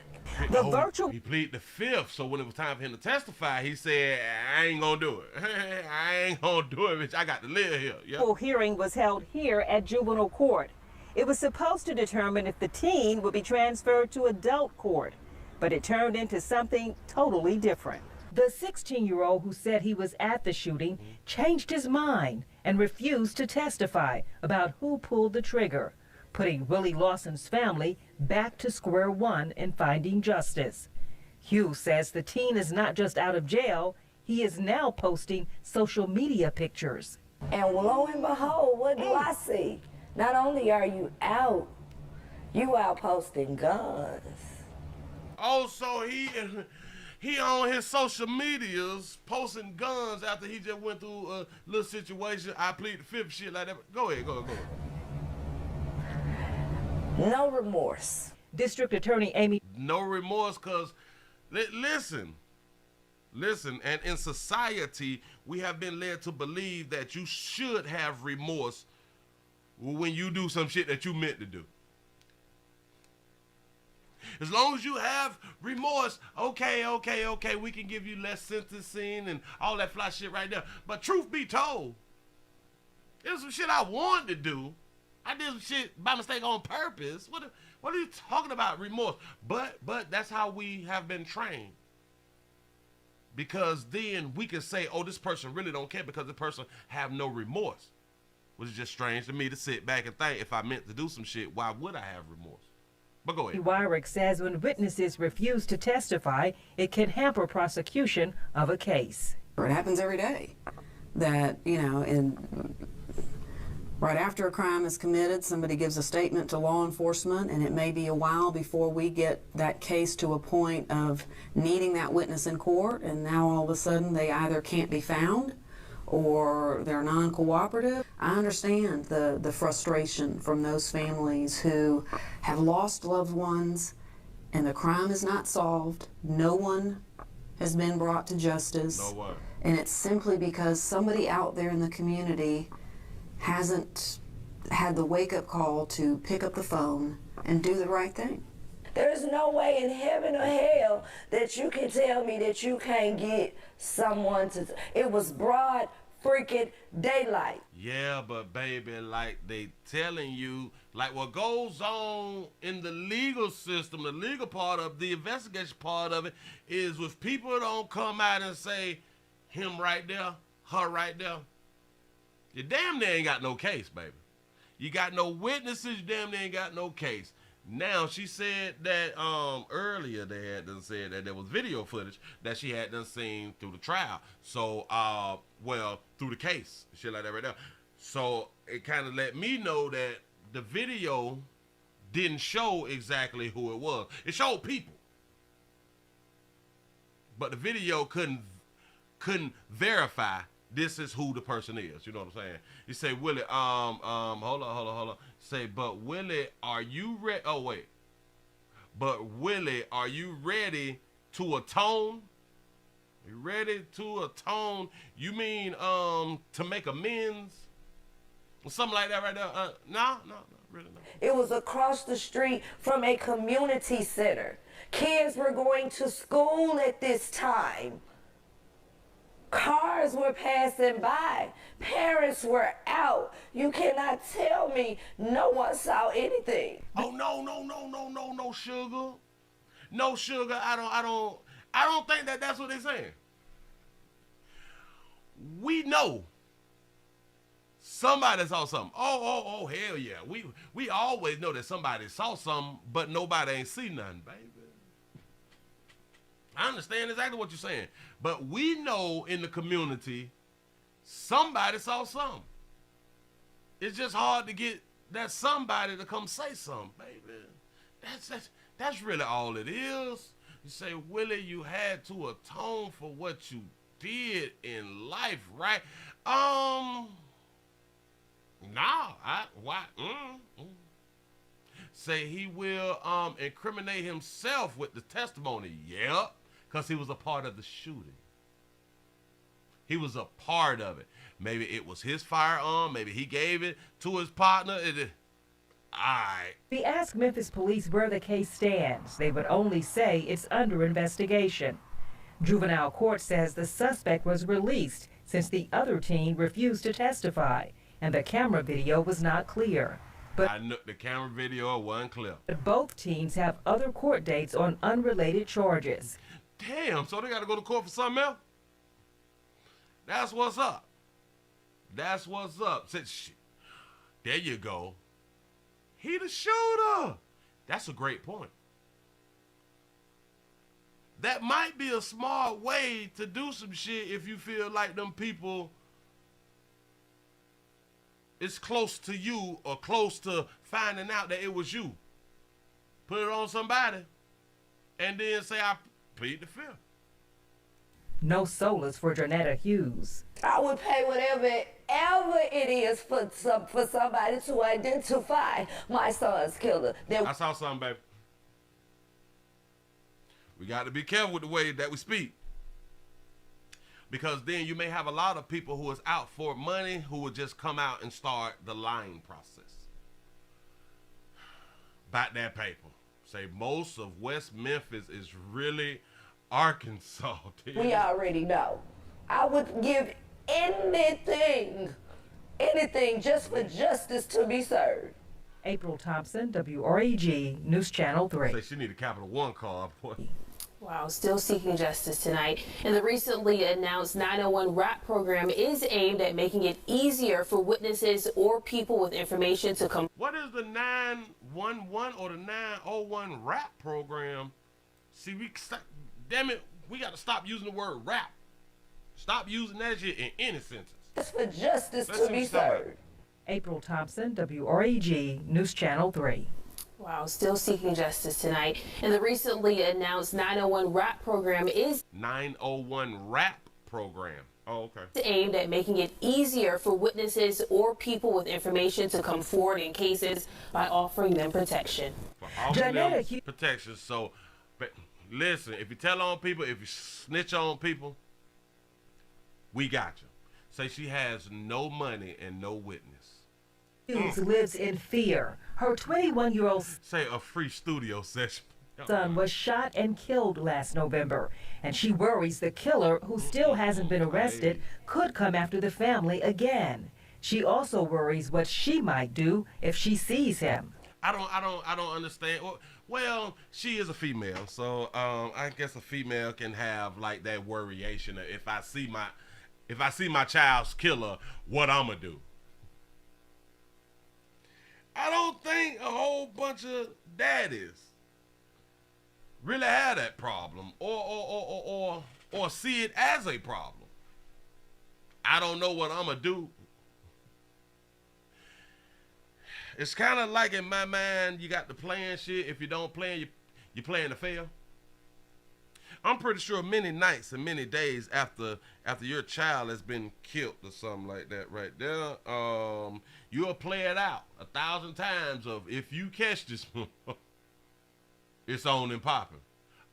Speaker 1: He pleaded the 5th, so when it was time for him to testify, he said, I ain't gonna do it. I ain't gonna do it, bitch. I got to live here.
Speaker 14: The full hearing was held here at juvenile court. It was supposed to determine if the teen would be transferred to adult court, but it turned into something totally different. The 16-year-old who said he was at the shooting changed his mind and refused to testify about who pulled the trigger, putting Willie Lawson's family back to square one in finding justice. Hughes says the teen is not just out of jail, he is now posting social media pictures.
Speaker 15: And lo and behold, what do I see? Not only are you out posting guns.
Speaker 1: Oh, so he on his social medias posting guns after he just went through a little situation. I plead the 5th, shit like that. Go ahead.
Speaker 15: No remorse.
Speaker 14: District Attorney Amy.
Speaker 1: No remorse, because listen, and in society, we have been led to believe that you should have remorse when you do some shit that you meant to do. As long as you have remorse, okay, we can give you less sentencing and all that fly shit right there. But truth be told, there's some shit I wanted to do. I did some shit by mistake on purpose. What are you talking about, remorse? But that's how we have been trained. Because then we can say, oh, this person really don't care because the person have no remorse. Which is just strange to me to sit back and think, if I meant to do some shit, why would I have remorse? But go ahead.
Speaker 14: Wyrick says when witnesses refuse to testify, it can hamper prosecution of a case.
Speaker 16: It happens every day that, you know, right after a crime is committed, somebody gives a statement to law enforcement, and it may be a while before we get that case to a point of needing that witness in court, and now all of a sudden they either can't be found or they're non-cooperative. I understand the frustration from those families who have lost loved ones and the crime is not solved. No one has been brought to justice.
Speaker 1: No one.
Speaker 16: And it's simply because somebody out there in the community hasn't had the wake-up call to pick up the phone and do the right thing.
Speaker 15: There's no way in heaven or hell that you can tell me that you can't get someone to... It was broad freaking daylight.
Speaker 1: Yeah, but baby, like they telling you, like what goes on in the legal system, the legal part of the investigation part of it, is if people don't come out and say, him right there, her right there, you damn near ain't got no case, baby. You got no witnesses, you damn near ain't got no case. Now, she said that earlier they had done said that there was video footage that she had done seen through the trial. So, well, through the case, shit like that right there. So, it kind of let me know that the video didn't show exactly who it was. It showed people. But the video couldn't verify this is who the person is. You know what I'm saying? You say, Willie, hold on. Say, but Willie, are you ready? Oh, wait. But Willie, are you ready to atone? You ready to atone? You mean to make amends? Or something like that right there? No, really not.
Speaker 15: It was across the street from a community center. Kids were going to school at this time. Cars were passing by. Parents were out. You cannot tell me no one saw anything.
Speaker 1: Oh, no, sugar. No, sugar. I don't think that's what they're saying. We know somebody saw something. Oh, hell yeah. We always know that somebody saw something, but nobody ain't seen nothing, baby. I understand exactly what you're saying. But we know in the community, somebody saw something. It's just hard to get that somebody to come say something, baby. That's really all it is. You say, Willie, you had to atone for what you did in life, right? Say he will incriminate himself with the testimony. Yep. Because he was a part of the shooting. He was a part of it. Maybe it was his firearm. Maybe he gave it to his partner. Alright.
Speaker 14: We asked Memphis police where the case stands. They would only say it's under investigation. Juvenile court says the suspect was released since the other teen refused to testify, and the camera video was not clear. But
Speaker 1: I know the camera video wasn't clear.
Speaker 14: But both teens have other court dates on unrelated charges.
Speaker 1: Damn, so they got to go to court for something else? That's what's up. That's what's up. There you go. He the shooter. That's a great point. That might be a smart way to do some shit if you feel like them people is close to you or close to finding out that it was you. Put it on somebody and then say, I plead the fifth.
Speaker 14: No solace for Janetta Hughes.
Speaker 15: I would pay whatever it is for somebody to identify my son's killer.
Speaker 1: I saw something, baby. We got to be careful with the way that we speak. Because then you may have a lot of people who is out for money who will just come out and start the lying process. About that paper. Say most of West Memphis is really Arkansas.
Speaker 15: We already know. I would give anything just for justice to be served.
Speaker 14: April Thompson, WREG News Channel 3.
Speaker 1: Say she need a Capital One card.
Speaker 17: Wow, still seeking justice tonight. And the recently announced 901 RAP program is aimed at making it easier for witnesses or people with information to come.
Speaker 1: What is the 911 or the 901 RAP program? See, damn it, we got to stop using the word rap. Stop using that shit in any sentence.
Speaker 15: Just for justice to be served.
Speaker 14: April Thompson, WREG News Channel 3.
Speaker 17: Wow, still seeking justice tonight. And the recently announced 901 RAP program is
Speaker 1: 901 RAP program. Oh, okay.
Speaker 17: Aimed at making it easier for witnesses or people with information to come forward in cases by offering them protection.
Speaker 1: For offering them protection. So, but listen, if you tell on people, if you snitch on people, we got you. Say she has no money and no witness.
Speaker 14: Hughes lives in fear. Her 21-year-old
Speaker 1: say a free studio session.
Speaker 14: Son was shot and killed last November, and she worries the killer, who still hasn't been arrested, could come after the family again. She also worries what she might do if she sees him.
Speaker 1: I don't understand. Well, she is a female, so I guess a female can have like that worryation. If I see my child's killer, what I'ma do? I don't think a whole bunch of daddies really have that problem or see it as a problem. I don't know what I'm gonna do. It's kind of like in my mind, you got the playing shit. If you don't play, you playing to fail. I'm pretty sure many nights and many days after your child has been killed or something like that right there, you'll play it out 1,000 times of if you catch this one, it's on and popping.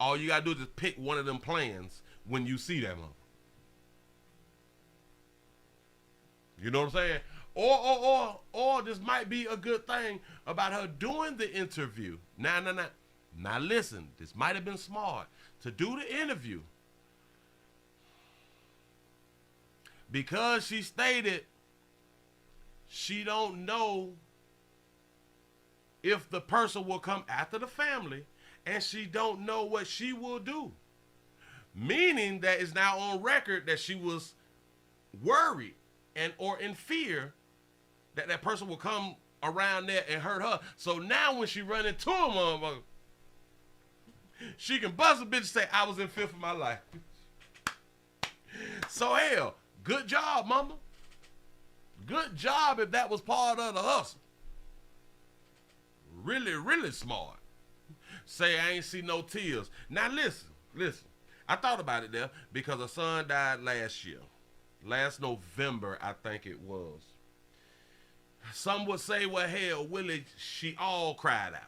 Speaker 1: All you gotta do is just pick one of them plans when you see that one. You know what I'm saying? Or this might be a good thing about her doing the interview. Now listen, this might have been smart to do the interview because she stated she don't know if the person will come after the family, and she don't know what she will do. Meaning that it's now on record that she was worried and or in fear that that person will come around there and hurt her. So now when she run into a motherfucker, she can bust a bitch and say, I was in fear for my life. So hell, good job, mama. Good job if that was part of the hustle. Really, really smart. Say, I ain't see no tears. Now listen. I thought about it there because her son died last year. Last November, I think it was. Some would say, well, hell, Willie, she all cried out.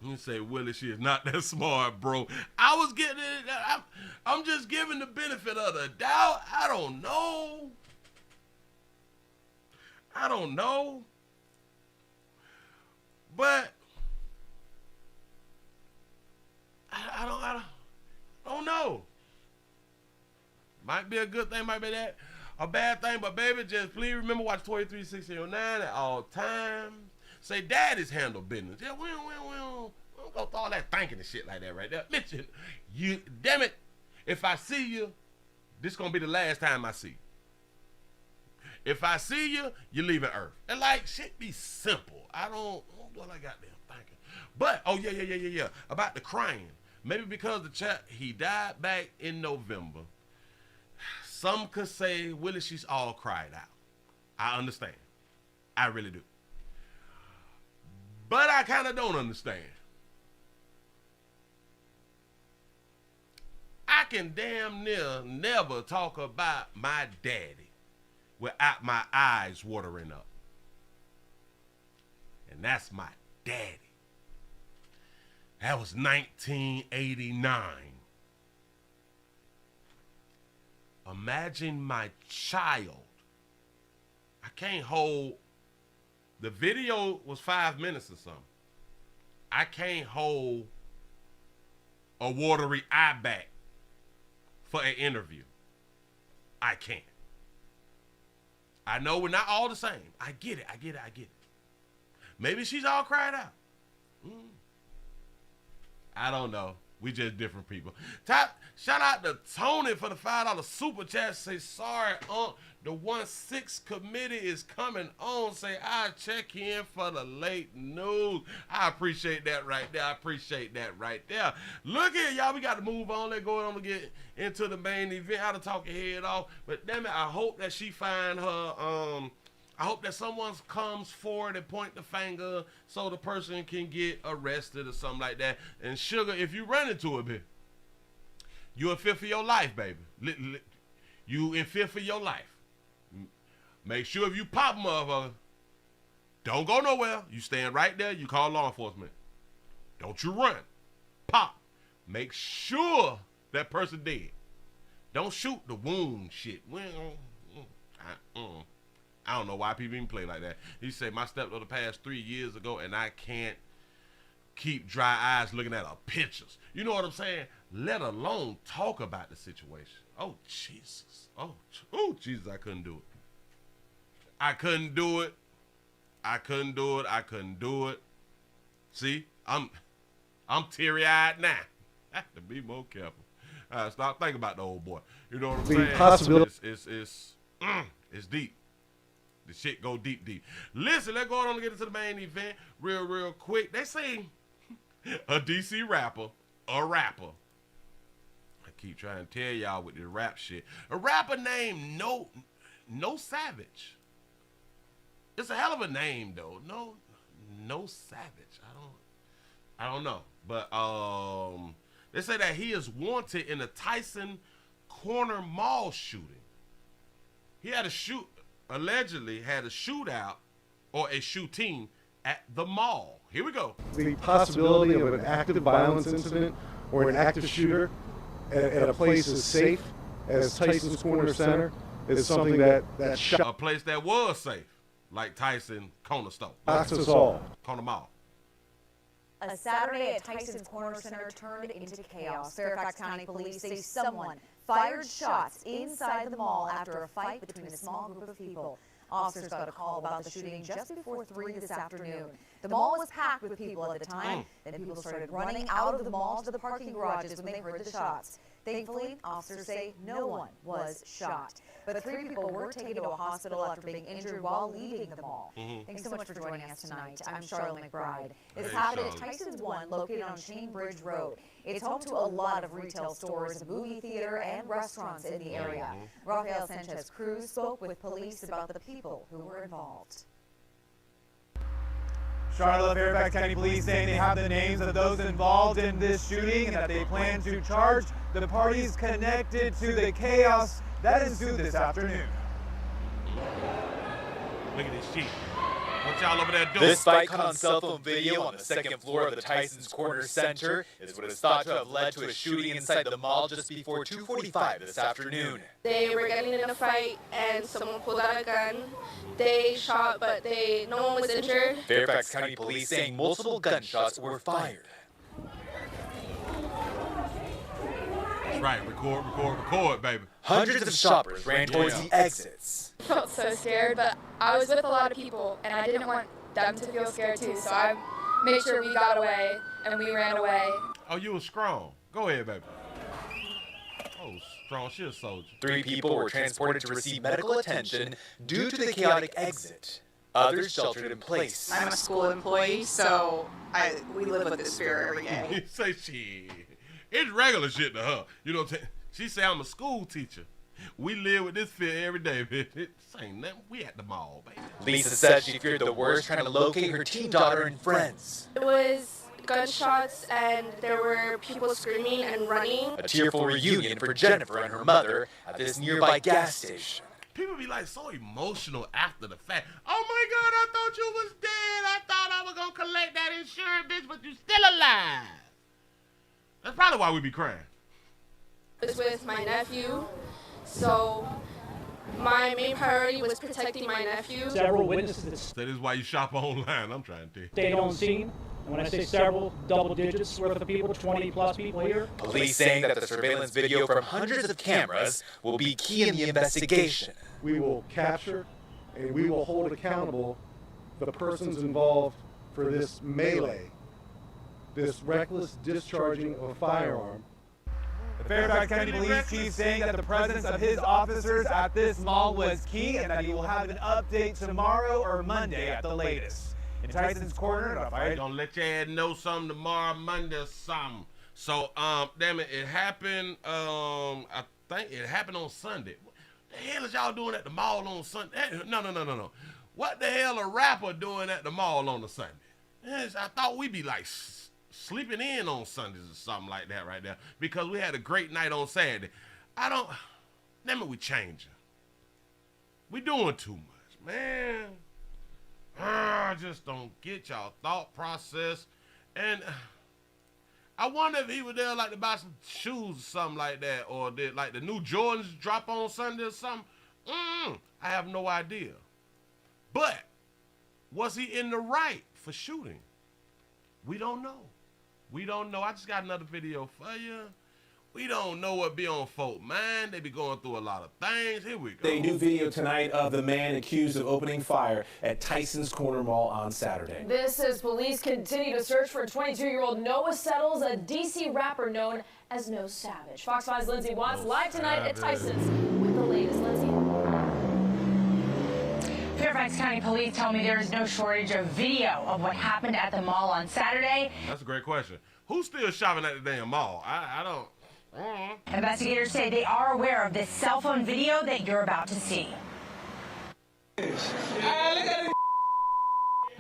Speaker 1: You say, Willie, she is not that smart, bro. I was getting it. I'm just giving the benefit of the doubt. I don't know. But I don't know. Might be a good thing, might be that a bad thing, but baby, just please remember watch 23-1609 at all times. Say daddies handle business. Yeah, we don't go through all that thinking and shit like that right there. Mention you, damn it. If I see you, this gonna be the last time I see you. If I see you, you're leaving Earth. And like shit be simple. I don't do all I got there thinking. But oh yeah. About the crying. Maybe because the chat he died back in November. Some could say, Willie, she's all cried out. I understand. I really do. But I kind of don't understand. I can damn near never talk about my daddy without my eyes watering up. And that's my daddy. That was 1989. Imagine my child. I can't hold. The video was 5 minutes or something. I can't hold a watery eye back for an interview. I can't. I know we're not all the same. I get it. Maybe she's all cried out. I don't know. We just different people. Shout out to Tony for the $5 super chat. Say, sorry, the 1-6 committee is coming on. Say, I'll check in for the late news. I appreciate that right there. Look here, y'all. We got to move on. Let's go on to get into the main event. I had to talk your head off. But damn it, I hope that she find her, I hope that someone comes forward and point the finger so the person can get arrested or something like that. And Sugar, if you run into it, you in fear for your life, baby. You in fear for your life. Make sure if you pop motherfucker, don't go nowhere. You stand right there. You call law enforcement. Don't you run. Pop. Make sure that person dead. Don't shoot the wound shit. I don't know why people even play like that. He said, my stepdaughter passed 3 years ago, and I can't keep dry eyes looking at her pictures. You know what I'm saying? Let alone talk about the situation. Oh, Jesus. Oh, Jesus, I couldn't do it. See, I'm teary-eyed now. I have to be more careful. Stop thinking about the old boy. You know what I'm saying? It's deep. The shit go deep. Listen, let's go on and get into the main event real quick. They say a DC rapper, a rapper. I keep trying to tell y'all with this rap shit. A rapper named No Savage. It's a hell of a name though. No Savage. I don't know. But they say that he is wanted in a Tyson Corner Mall shooting. He allegedly had a shootout or a shooting at the mall. Here we go.
Speaker 8: The possibility of an active violence incident or an active shooter at a place as safe as Tyson's Corner Center is something that
Speaker 1: a place that was safe, like Tyson Corner Store.
Speaker 8: Shocks us all.
Speaker 1: Corner Mall.
Speaker 18: A Saturday at Tyson's Corner Center turned into chaos. Fairfax County Police say someone fired shots inside the mall after a fight between a small group of people. Officers got a call about the shooting just before 3 this afternoon. The mall was packed with people at the time. Then people started running out of the mall to the parking garages when they heard the shots. Thankfully, officers say no one was shot. But 3 people were taken to a hospital after being injured while leaving the mall. Thanks so much for joining us tonight. I'm Charlotte McBride. This happened at Tyson's One, located on Chainbridge Road. It's home to a lot of retail stores, a movie theater, and restaurants in the area. Rafael Sanchez Cruz spoke with police about the people who were involved.
Speaker 19: Charlotte, Fairfax County Police saying they have the names of those involved in this shooting and that they plan to charge the parties connected to the chaos that ensued this afternoon.
Speaker 1: Look at this shit. What y'all over there doing?
Speaker 20: This fight caught on cell phone video on the second floor of the Tyson's Corner Center is what is thought to have led to a shooting inside the mall just before 2:45 this afternoon.
Speaker 21: They were getting in a fight and someone pulled out a gun. They shot, but no one was injured.
Speaker 20: Fairfax County Police saying multiple gunshots were fired.
Speaker 1: That's right, record, baby.
Speaker 20: Hundreds of shoppers ran towards the exits.
Speaker 21: I felt so scared, but I was with a lot of people, and I didn't want them to feel scared too, so I made sure we got away, and we ran away.
Speaker 1: Oh, you were strong. Go ahead, baby. Oh, strong. She a soldier.
Speaker 20: 3 people were transported to receive medical attention due to the chaotic exit. Others sheltered in place.
Speaker 22: I'm a school employee, so we live with this fear every day.
Speaker 1: You say shit. It's regular shit to her. You know what I'm saying? She say I'm a school teacher. We live with this fear every day, bitch. It's ain't nothing. We at the mall, baby.
Speaker 20: Lisa said she feared the worst trying to locate her teen daughter and friends.
Speaker 21: It was gunshots and there were people screaming and running.
Speaker 20: A tearful reunion for Jennifer and her mother at this nearby gas station.
Speaker 1: People be like so emotional after the fact. Oh my God, I thought you was dead. I thought I was gonna collect that insurance, bitch, but you still alive. That's probably why we be crying.
Speaker 21: I was with my nephew, so my main priority was protecting my nephew.
Speaker 5: Several witnesses.
Speaker 1: That is why you shop online. I'm trying to tell you.
Speaker 5: Stayed on scene. And when I say several, double digits worth of people, 20 plus people here.
Speaker 20: Police saying that the surveillance video from hundreds of cameras will be key in the investigation.
Speaker 8: We will capture and we will hold accountable the persons involved for this melee, this reckless discharging of a firearm.
Speaker 19: The Fairfax County Police Chief saying that the presence of his officers at this mall was key and that he will have an update tomorrow or Monday at the latest. In Tyson's Corner,
Speaker 1: gonna let your head know something tomorrow, Monday or something. So, damn it, it happened, I think it happened on Sunday. What the hell is y'all doing at the mall on Sunday? No. What the hell a rapper doing at the mall on a Sunday? Yes, I thought we'd be like sleeping in on Sundays or something like that right there because we had a great night on Saturday. Damn it, we changing. We doing too much, man. I just don't get y'all thought process. And I wonder if he was there like to buy some shoes or something like that, or did like the new Jordans drop on Sunday or something. I have no idea. But was he in the right for shooting? We don't know. I just got another video for you. We don't know what be on folk mind. They be going through a lot of things. Here we go.
Speaker 3: A new video tonight of the man accused of opening fire at Tyson's Corner Mall on Saturday.
Speaker 10: This as police continue to search for 22-year-old Noah Settles, a D.C. rapper known as No Savage. Fox 5's Lindsay Watts live tonight at Tyson's with the latest. Lindsay.
Speaker 4: Fairfax County Police tell me there is no shortage of video of what happened at the mall on Saturday.
Speaker 1: That's a great question. Who's still shopping at the damn mall? I don't.
Speaker 4: Investigators say they are aware of this cell phone video that you're about to see.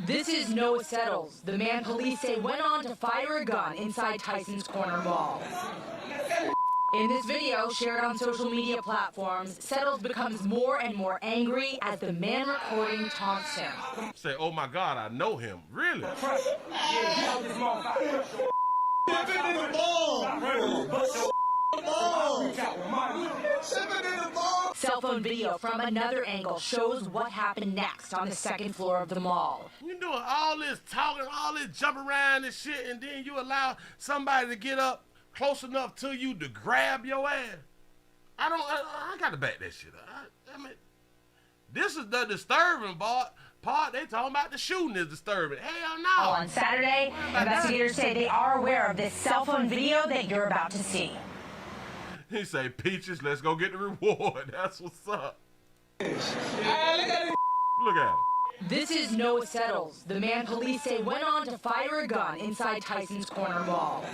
Speaker 4: This is Noah Settles, the man police say went on to fire a gun inside Tyson's Corner Mall. In this video, shared on social media platforms, Settles becomes more and more angry as the man recording taunts him.
Speaker 1: Say, oh my God, I know him. Really?
Speaker 4: Cell phone video from another angle shows what happened next on the second floor of the mall.
Speaker 1: You doing all this talking, all this jumping around and shit, and then you allow somebody to get up close enough to you to grab your ass. I got to back that shit up. I mean, this is the disturbing part. They talking about the shooting is disturbing. Hell no.
Speaker 4: On Saturday, investigators say they are aware of this cell phone video that you're about to see.
Speaker 1: He say, Peaches, let's go get the reward. That's what's up. Look at him.
Speaker 4: This is Noah Settles, the man police say went on to fire a gun inside Tyson's Corner Mall.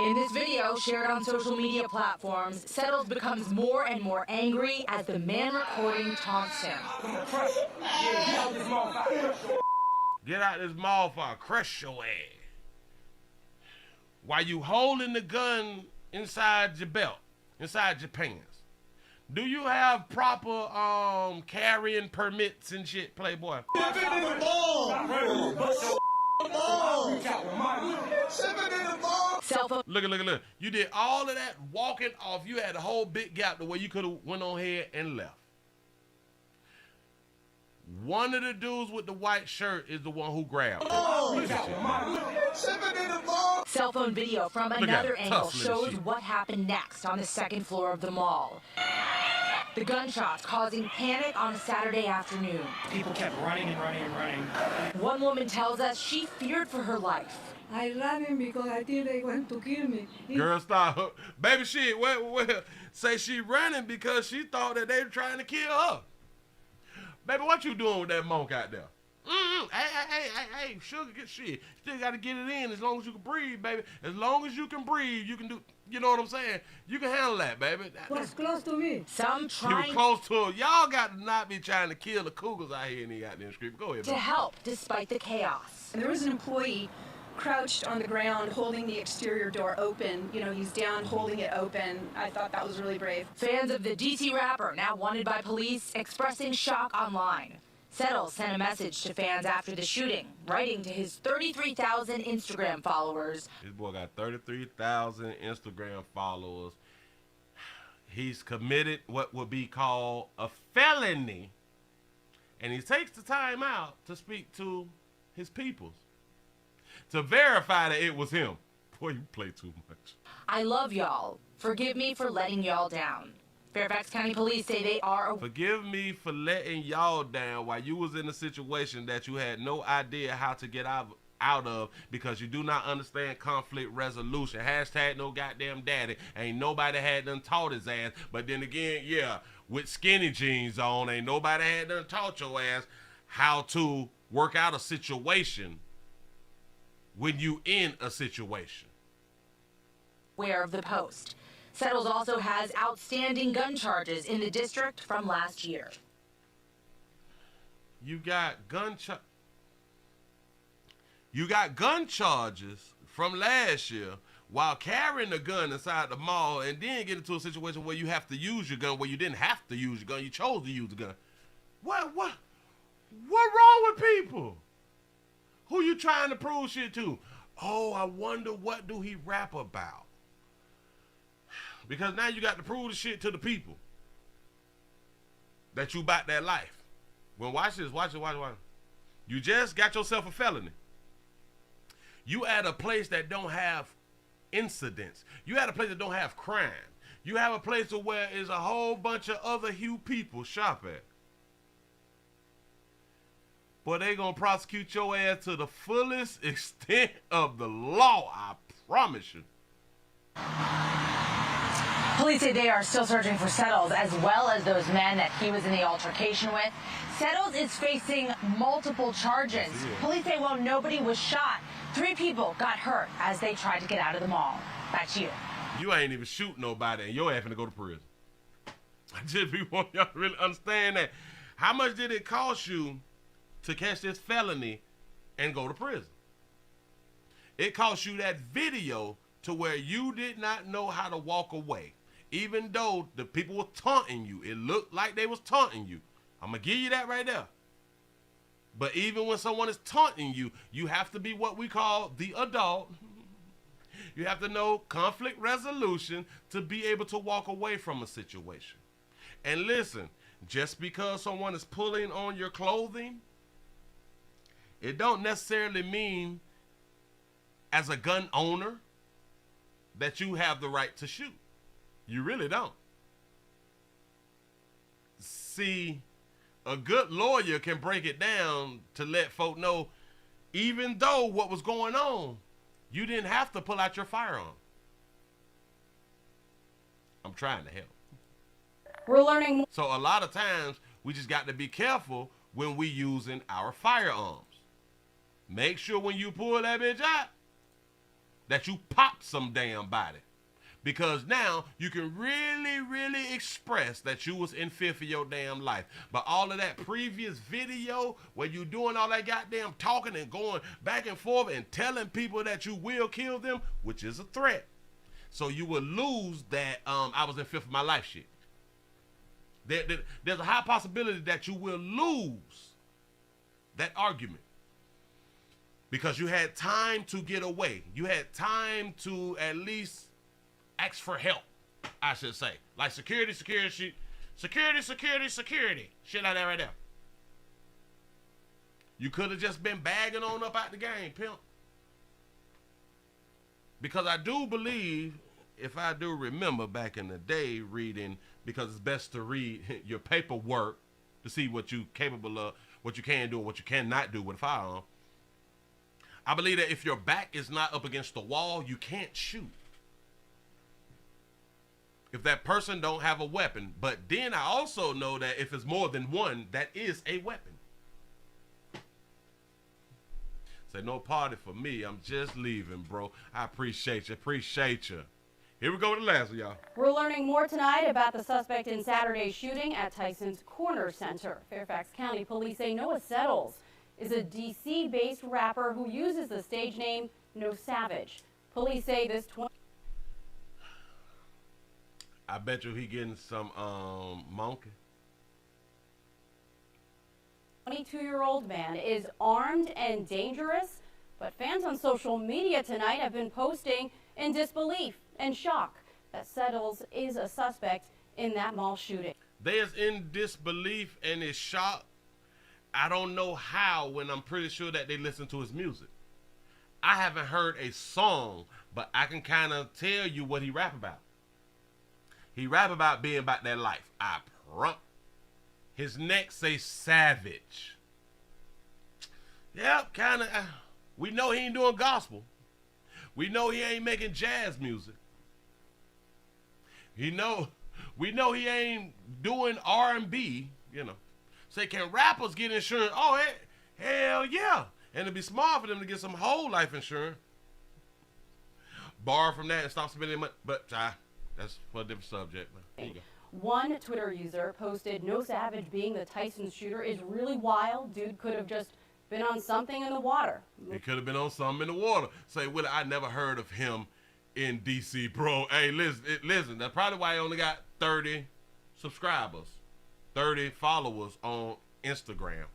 Speaker 4: In this video, shared on social media platforms, Settles becomes more and more angry as the man recording taunts him.
Speaker 1: Get out this mall before I crush your ass. While you holding the gun inside your belt, inside your pants, do you have proper carrying permits and shit, Playboy? Look. You did all of that walking off. You had a whole big gap the way you could have went on here and left. One of the dudes with the white shirt is the one who grabbed it.
Speaker 4: Cell phone video from another angle shows what happened next on the second floor of the mall. The gunshots causing panic on a Saturday afternoon.
Speaker 5: People kept running.
Speaker 4: One woman tells us she feared for her life.
Speaker 23: I ran because I think they want to kill me.
Speaker 1: Girl, stop. Baby, shit, wait. Say she running because she thought that they were trying to kill her. Baby, what you doing with that monk out there? Hey, sugar, get shit. Still got to get it in as long as you can breathe, baby. As long as you can breathe, you can do, you know what I'm saying? You can handle that, baby.
Speaker 23: Was close to me.
Speaker 4: Some trying.
Speaker 1: You were close to her. Y'all got to not be trying to kill the cougars out here in the goddamn street. Go ahead,
Speaker 4: to help despite the chaos.
Speaker 24: And there was an employee crouched on the ground holding the exterior door open. You know, he's down holding it open. I thought that was really brave.
Speaker 4: Fans of the DC rapper, now wanted by police, expressing shock online. Settles sent a message to fans after the shooting, writing to his 33,000 Instagram followers.
Speaker 1: This boy got 33,000 Instagram followers. He's committed what would be called a felony, and he takes the time out to speak to his peoples. to verify that it was him. Boy, you play too much.
Speaker 4: I love y'all. Forgive me for letting y'all down. Fairfax County Police say they are...
Speaker 1: Forgive me for letting y'all down while you was in a situation that you had no idea how to get out of because you do not understand conflict resolution. Hashtag no goddamn daddy. Ain't nobody had done taught his ass. But then again, yeah, with skinny jeans on, ain't nobody had done taught your ass how to work out a situation when you in a situation.
Speaker 4: Aware of the post. Settles also has outstanding gun charges in the district from last year.
Speaker 1: You got gun charges from last year while carrying a gun inside the mall, and then get into a situation where you have to use your gun where you didn't have to use your gun. You chose to use the gun. What wrong with people? Who you trying to prove shit to? Oh, I wonder what do he rap about? Because now you got to prove the shit to the people that you about that life. Well, watch this. Watch it. You just got yourself a felony. You at a place that don't have incidents. You at a place that don't have crime. You have a place where there's a whole bunch of other hue people shop at. Boy, they gonna prosecute your ass to the fullest extent of the law. I promise you.
Speaker 4: Police say they are still searching for Settles as well as those men that he was in the altercation with. Settles is facing multiple charges. Police say while nobody was shot, 3 people got hurt as they tried to get out of the mall. Back to you.
Speaker 1: You ain't even shoot nobody and your ass finna go to prison. I just want y'all to really understand that. How much did it cost you to catch this felony and go to prison? It cost you that video to where you did not know how to walk away. Even though the people were taunting you, it looked like they was taunting you. I'm gonna give you that right there. But even when someone is taunting you, you have to be what we call the adult. You have to know conflict resolution to be able to walk away from a situation. And listen, just because someone is pulling on your clothing, it don't necessarily mean as a gun owner that you have the right to shoot. You really don't. See, a good lawyer can break it down to let folk know, even though what was going on, you didn't have to pull out your firearm. I'm trying to help.
Speaker 10: We're learning more.
Speaker 1: So a lot of times, we just got to be careful when we using our firearms. Make sure when you pull that bitch out, that you pop some damn body. Because now you can really, really express that you was in fear for your damn life. But all of that previous video where you doing all that goddamn talking and going back and forth and telling people that you will kill them, which is a threat. So you will lose that I was in fear for my life shit. There's a high possibility that you will lose that argument. Because you had time to get away. You had time to at least ask for help, I should say. Like security. Shit like that right there. You could have just been bagging on up out the game, pimp. Because I do believe, if I do remember back in the day reading, because it's best to read your paperwork to see what you're capable of, what you can do and what you cannot do with a firearm. I believe that if your back is not up against the wall, you can't shoot. If that person don't have a weapon. But then I also know that if it's more than one, that is a weapon. Say no party for me. I'm just leaving, bro. I appreciate you. Here we go with the last one, y'all.
Speaker 10: We're learning more tonight about the suspect in Saturday's shooting at Tyson's Corner Center. Fairfax County Police say Noah Settles is a D.C.-based rapper who uses the stage name No Savage. Police say this
Speaker 1: I bet you he getting some monkey.
Speaker 10: 22-year-old man is armed and dangerous, but fans on social media tonight have been posting in disbelief and shock that Settles is a suspect in that mall shooting.
Speaker 1: They is in disbelief and is shocked. I don't know how, when I'm pretty sure that they listen to his music. I haven't heard a song, but I can kind of tell you what he rap about. He rap about being about that life. His neck say savage. Yep, kind of. We know he ain't doing gospel. We know he ain't making jazz music. We know he ain't doing R&B, you know. Say, can rappers get insurance? Oh, hell yeah. And it'd be smart for them to get some whole life insurance. Borrow from that and stop spending money. But that's for a different subject, man. There you go.
Speaker 2: One Twitter user posted, "No Savage being the Tyson shooter is really wild. Dude could have just been on something in the water."
Speaker 1: He could have been on something in the water. Say, Willie, I never heard of him in D.C., bro. Hey, listen, that's probably why he only got 30 subscribers, 30 followers on Instagram.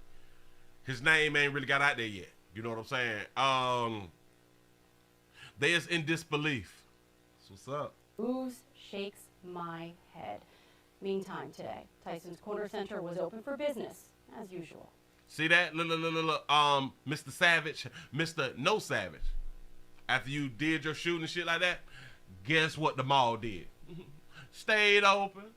Speaker 1: His name ain't really got out there yet. You know what I'm saying? They is in disbelief. That's what's up.
Speaker 2: Ooze shakes my head. Meantime, today, Tyson's Corner Center was open for business, as usual.
Speaker 1: See that? Mr. Savage, Mr. No Savage. After you did your shooting and shit like that, guess what the mall did? Stayed open.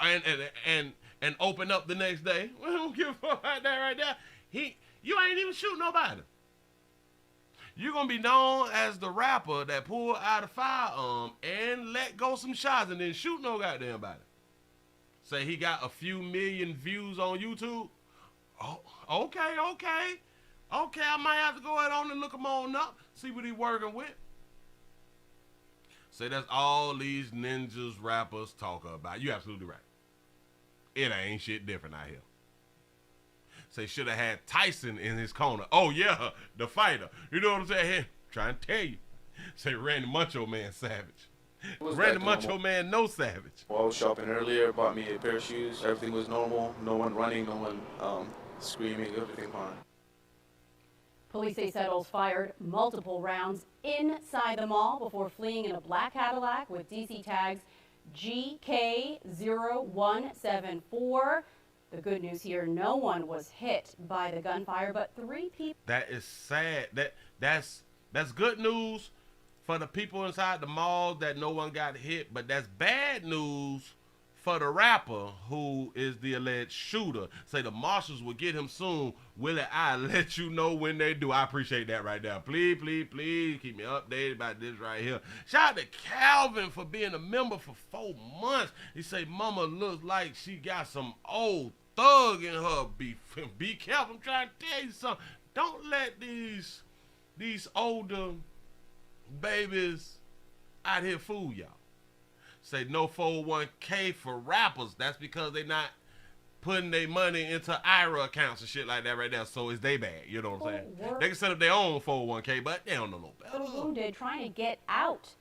Speaker 1: And open up the next day. We don't give a fuck about that right there. You ain't even shoot nobody. You're going to be known as the rapper that pulled out a firearm and let go some shots and then shoot no goddamn body. Say he got a few million views on YouTube. Oh, okay. I might have to go ahead on and look him on up, see what he working with. Say that's all these ninjas rappers talk about. You absolutely right. It ain't shit different out here. Say should have had Tyson in his corner. Oh yeah, the fighter. You know what I'm saying? Here, trying to tell you. Say Randy Macho Man Savage. Randy Macho Man No Savage.
Speaker 6: Well, I was shopping earlier, bought me a pair of shoes. Everything was normal. No one running, no one screaming, everything fine.
Speaker 2: Police say Settles fired multiple rounds inside the mall before fleeing in a black Cadillac with DC tags GK0174. The good news here, no one was hit by the gunfire, but 3 people.
Speaker 1: That is sad. That's good news for the people inside the mall that no one got hit, but that's bad news for the rapper who is the alleged shooter. Say the marshals will get him soon. Willie, I'll let you know when they do. I appreciate that right now. Please keep me updated about this right here. Shout out to Calvin for being a member for 4 months. He say, mama looks like she got some old thug in her. Be careful. I'm trying to tell you something. Don't let these older babies out here fool y'all. Say no 401k for rappers. That's because they not putting their money into IRA accounts and shit like that right now. So it's they bad. You know what I'm saying? They can set up their own 401k, but they don't know no better.
Speaker 2: Wounded trying to get out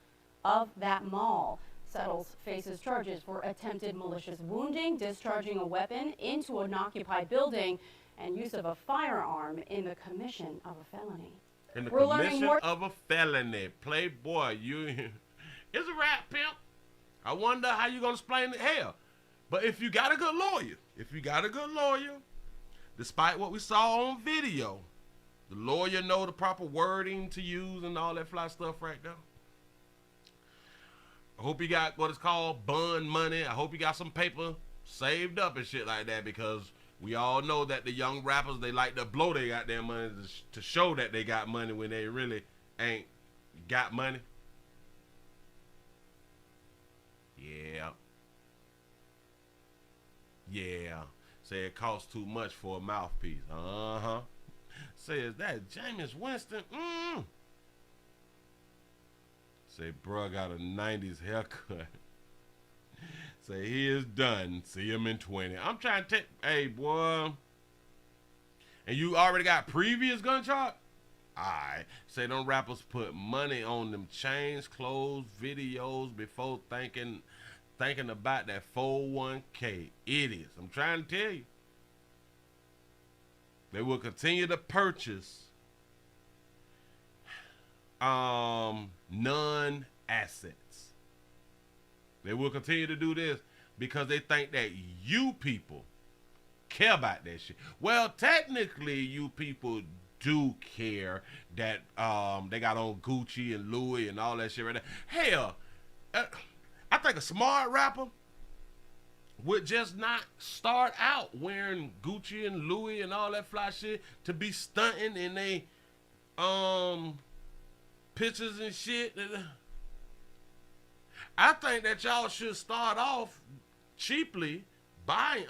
Speaker 2: of that mall. Settles faces charges for attempted malicious wounding, discharging a weapon into an occupied building, and use of a firearm in the commission of a felony.
Speaker 1: In the commission of a felony. Playboy, it's a rap, pimp. I wonder how you gonna explain it. Hell, but if you got a good lawyer, despite what we saw on video, the lawyer know the proper wording to use and all that fly stuff right there. I hope you got what is called bond money. I hope you got some paper saved up and shit like that, because we all know that the young rappers, they like to blow their goddamn money to show that they got money when they really ain't got money. Yeah. Say it costs too much for a mouthpiece. Say, is that Jameis Winston? Say, bruh got a 90s haircut. Say, he is done. See him in 20. I'm trying to take, hey, boy. And you already got previous gun charge? Alright. Say, them rappers put money on them chains, clothes, videos before thinking about that 401k. Idiots. I'm trying to tell you. They will continue to purchase non-assets. They will continue to do this because they think that you people care about that shit. Well, technically, you people do care that they got on Gucci and Louis and all that shit right there. Hell, I think a smart rapper would just not start out wearing Gucci and Louis and all that fly shit to be stunting in they pictures and shit. I think that y'all should start off cheaply by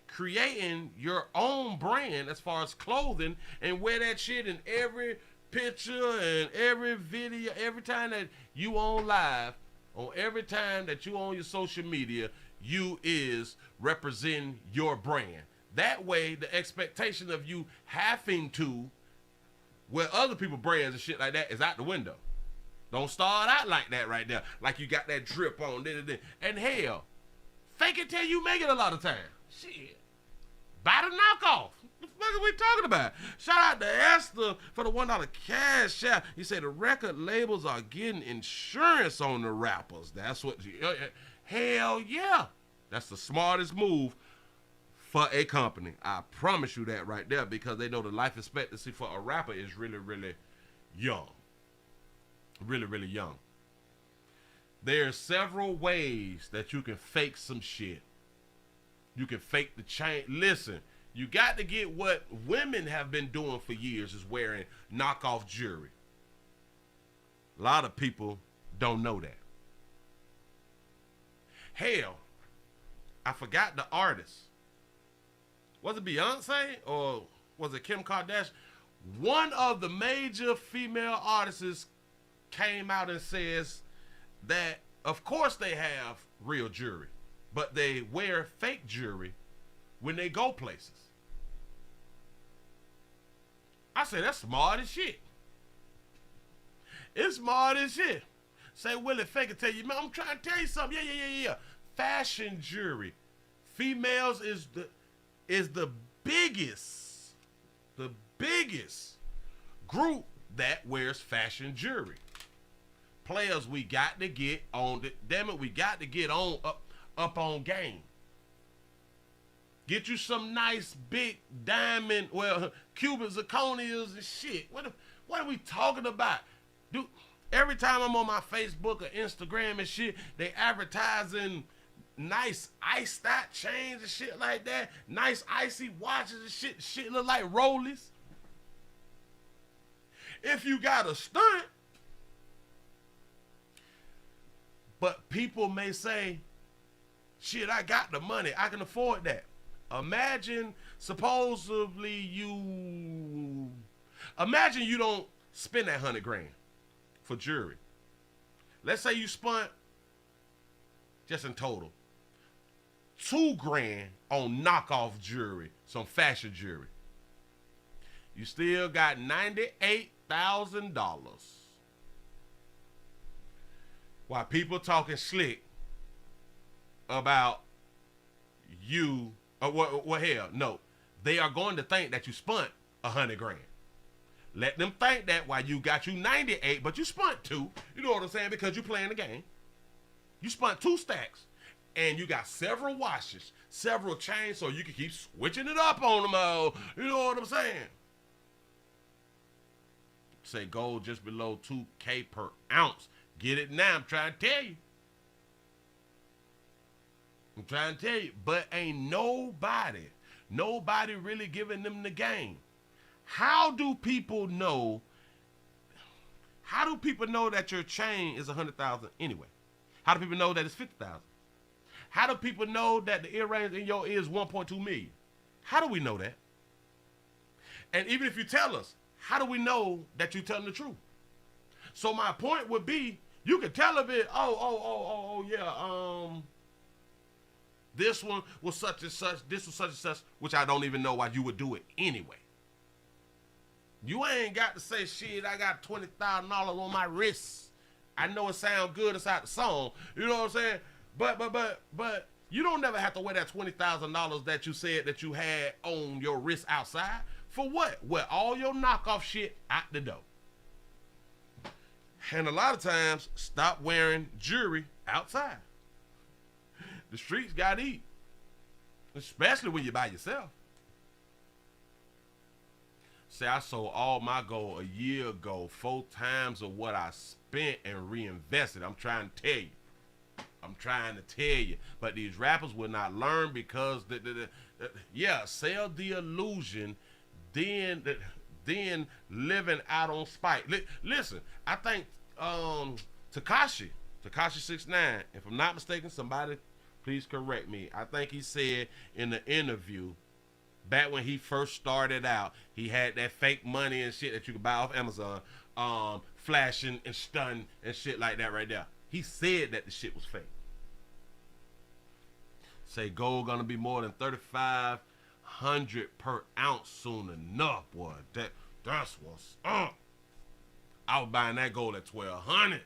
Speaker 1: creating your own brand as far as clothing and wear that shit in every picture and every video, every time that you on live, on every time that you on your social media, you is representing your brand. That way, the expectation of you having to wear other people's brands and shit like that is out the window. Don't start out like that right there, like you got that drip on. And hell, fake it till you make it a lot of times. Shit. Buy the knockoff. What the fuck are we talking about? Shout out to Esther for the $1 cash out. He said the record labels are getting insurance on the rappers. That's what, hell yeah. That's the smartest move for a company. I promise you that right there, because they know the life expectancy for a rapper is really, really young. Really, really young. There's several ways that you can fake some shit. You can fake the chain. Listen, you got to get what women have been doing for years, is wearing knockoff jewelry. A lot of people don't know that. Hell, I forgot the artist. Was it Beyonce or was it Kim Kardashian? One of the major female artists came out and says that of course they have real jewelry, but they wear fake jewelry when they go places. I say that's smart as shit. It's smart as shit. Say, Willie, fake it, tell you, man, I'm trying to tell you something. Yeah. Fashion jewelry. Females is the biggest group that wears fashion jewelry. Players, we got to get on the, damn it, we got to get on up on game. Get you some nice big diamond, well, Cuban zirconias and shit. What are we talking about? Dude, every time I'm on my Facebook or Instagram and shit, they advertising nice iced out chains and shit like that. Nice icy watches and shit. Shit look like rollies. If you got a stunt, but people may say, shit, I got the money, I can afford that. Imagine you don't spend that $100,000 for jewelry. Let's say you spent, just in total, $2,000 on knockoff jewelry, some fashion jewelry. You still got $98,000. While people talking slick about you, well, hell, no. They are going to think that you spent $100,000. Let them think that while you got you 98, but you spent 2. You know what I'm saying? Because you playing the game. You spent 2 stacks, and you got several watches, several chains, so you can keep switching it up on them all. You know what I'm saying? Say gold just below $2,000 per ounce. Get it now. I'm trying to tell you. But ain't nobody really giving them the game. How do people know that your chain is $100,000 anyway? How do people know that it's $50,000? How do people know that the earrings in your ear is $1.2 million? How do we know that? And even if you tell us, how do we know that you're telling the truth? So my point would be, you could tell a bit, this one was such and such, this was such and such, which I don't even know why you would do it anyway. You ain't got to say, shit, I got $20,000 on my wrist. I know it sounds good inside the song. You know what I'm saying? But you don't never have to wear that $20,000 that you said that you had on your wrist outside. For what? Wear all your knockoff shit out the door. And a lot of times, stop wearing jewelry outside. The streets got to eat. Especially when you're by yourself. Say I sold all my gold a year ago, 4 times of what I spent and reinvested. I'm trying to tell you. I'm trying to tell you. But these rappers will not learn because, yeah, sell the illusion, then living out on spite. Listen, I think Tekashi 6ix9ine, if I'm not mistaken, somebody please correct me. I think he said in the interview, back when he first started out, he had that fake money and shit that you could buy off Amazon, flashing and stun and shit like that right there. He said that the shit was fake. Say gold gonna be more than 3,500 per ounce soon enough, boy. That's what's up. I was buying that gold at 1,200.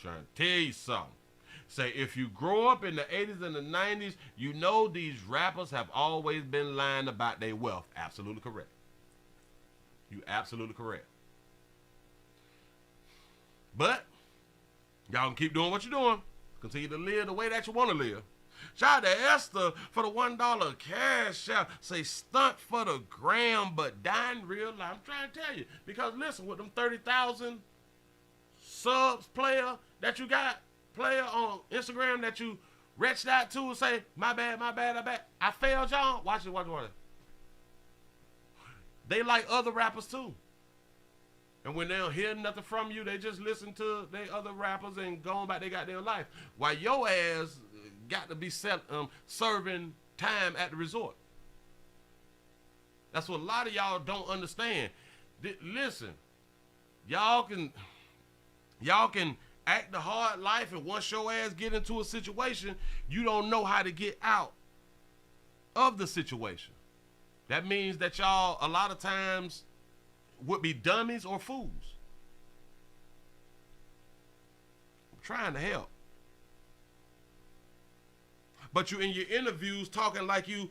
Speaker 1: Trying to tell you something. Say if you grow up in the 80s and the 90s, you know these rappers have always been lying about their wealth. Absolutely correct. You absolutely correct. But y'all can keep doing what you're doing. Continue to live the way that you want to live. Shout out to Esther for the $1 cash out. Say stunt for the gram, but die in real life. I'm trying to tell you. Because listen, with them 30,000 subs player that you got, player on Instagram that you reached out to and say, my bad, I failed y'all. Watch it. They like other rappers too. And when they don't hear nothing from you, they just listen to they other rappers and go on about their goddamn life. While your ass got to be serving time at the resort. That's what a lot of y'all don't understand. Listen, y'all can act the hard life, and once your ass get into a situation, you don't know how to get out of the situation. That means that y'all a lot of times would be dummies or fools. I'm trying to help. But you in your interviews talking like you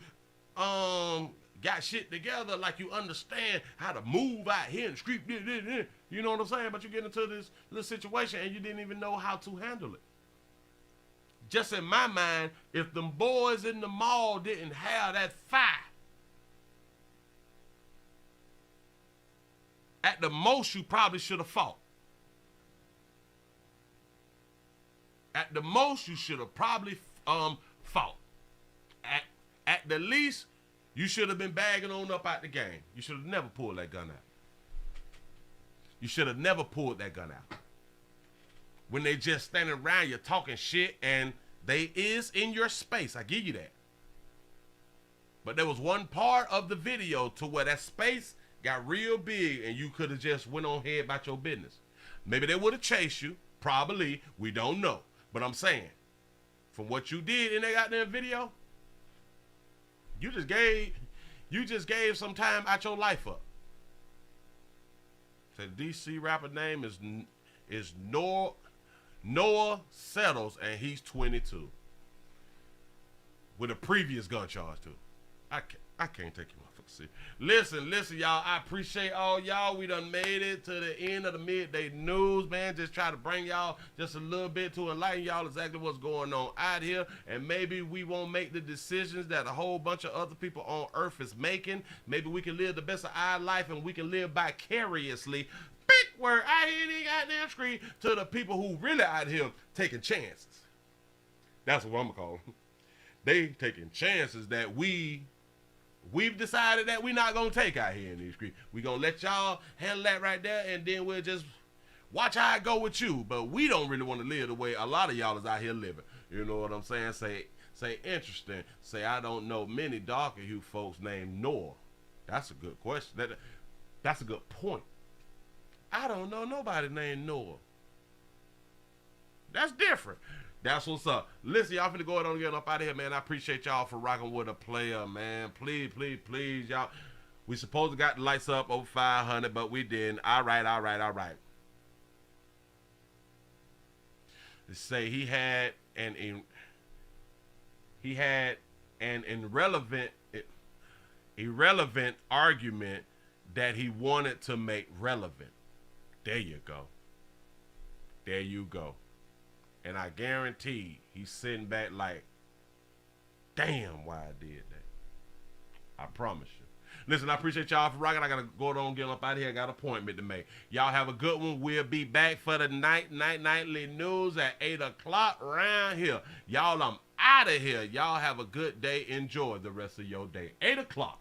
Speaker 1: got shit together, like you understand how to move out here and street. You know what I'm saying? But you get into this little situation and you didn't even know how to handle it. Just in my mind, if them boys in the mall didn't have that fire, at the most you probably should have fought. At the most you should have probably fought. At the least, you should have been bagging on up out the game. You should have never pulled that gun out. You should have never pulled that gun out. When they just standing around you talking shit and they is in your space, I give you that. But there was one part of the video to where that space got real big and you could have just went on ahead about your business. Maybe they would have chased you. Probably. We don't know. But I'm saying, from what you did in that goddamn video, you just gave some time out your life up. So the DC rapper name is Noah Settles, and he's 22. With a previous gun charge too. I can't take you motherfuckers serious. Listen, y'all. I appreciate all y'all. We done made it to the end of the midday news, man. Just try to bring y'all just a little bit to enlighten y'all exactly what's going on out here. And maybe we won't make the decisions that a whole bunch of other people on earth is making. Maybe we can live the best of our life and we can live vicariously. Big word out here in the goddamn screen to the people who really out here taking chances. That's what I'm gonna call them. They taking chances that we've decided that we're not going to take out here in these streets. We're going to let y'all handle that right there, and then we'll just watch how it go with you. But we don't really want to live the way a lot of y'all is out here living. You know what I'm saying? Say interesting. Say, I don't know many darker hue folks named Noah. That's a good question. That's a good point. I don't know nobody named Noah. That's different. That's what's up. Listen, y'all finna go ahead and get up out of here, man. I appreciate y'all for rocking with a player, man. Please, y'all. We supposed to got the lights up over 500, but we didn't. All right. They say he had an irrelevant argument that he wanted to make relevant. There you go. And I guarantee he's sitting back like, damn, why I did that. I promise you. Listen, I appreciate y'all for rocking. I got to go on and get up out of here. I got an appointment to make. Y'all have a good one. We'll be back for the nightly news at 8 o'clock around here. Y'all, I'm out of here. Y'all have a good day. Enjoy the rest of your day. 8 o'clock.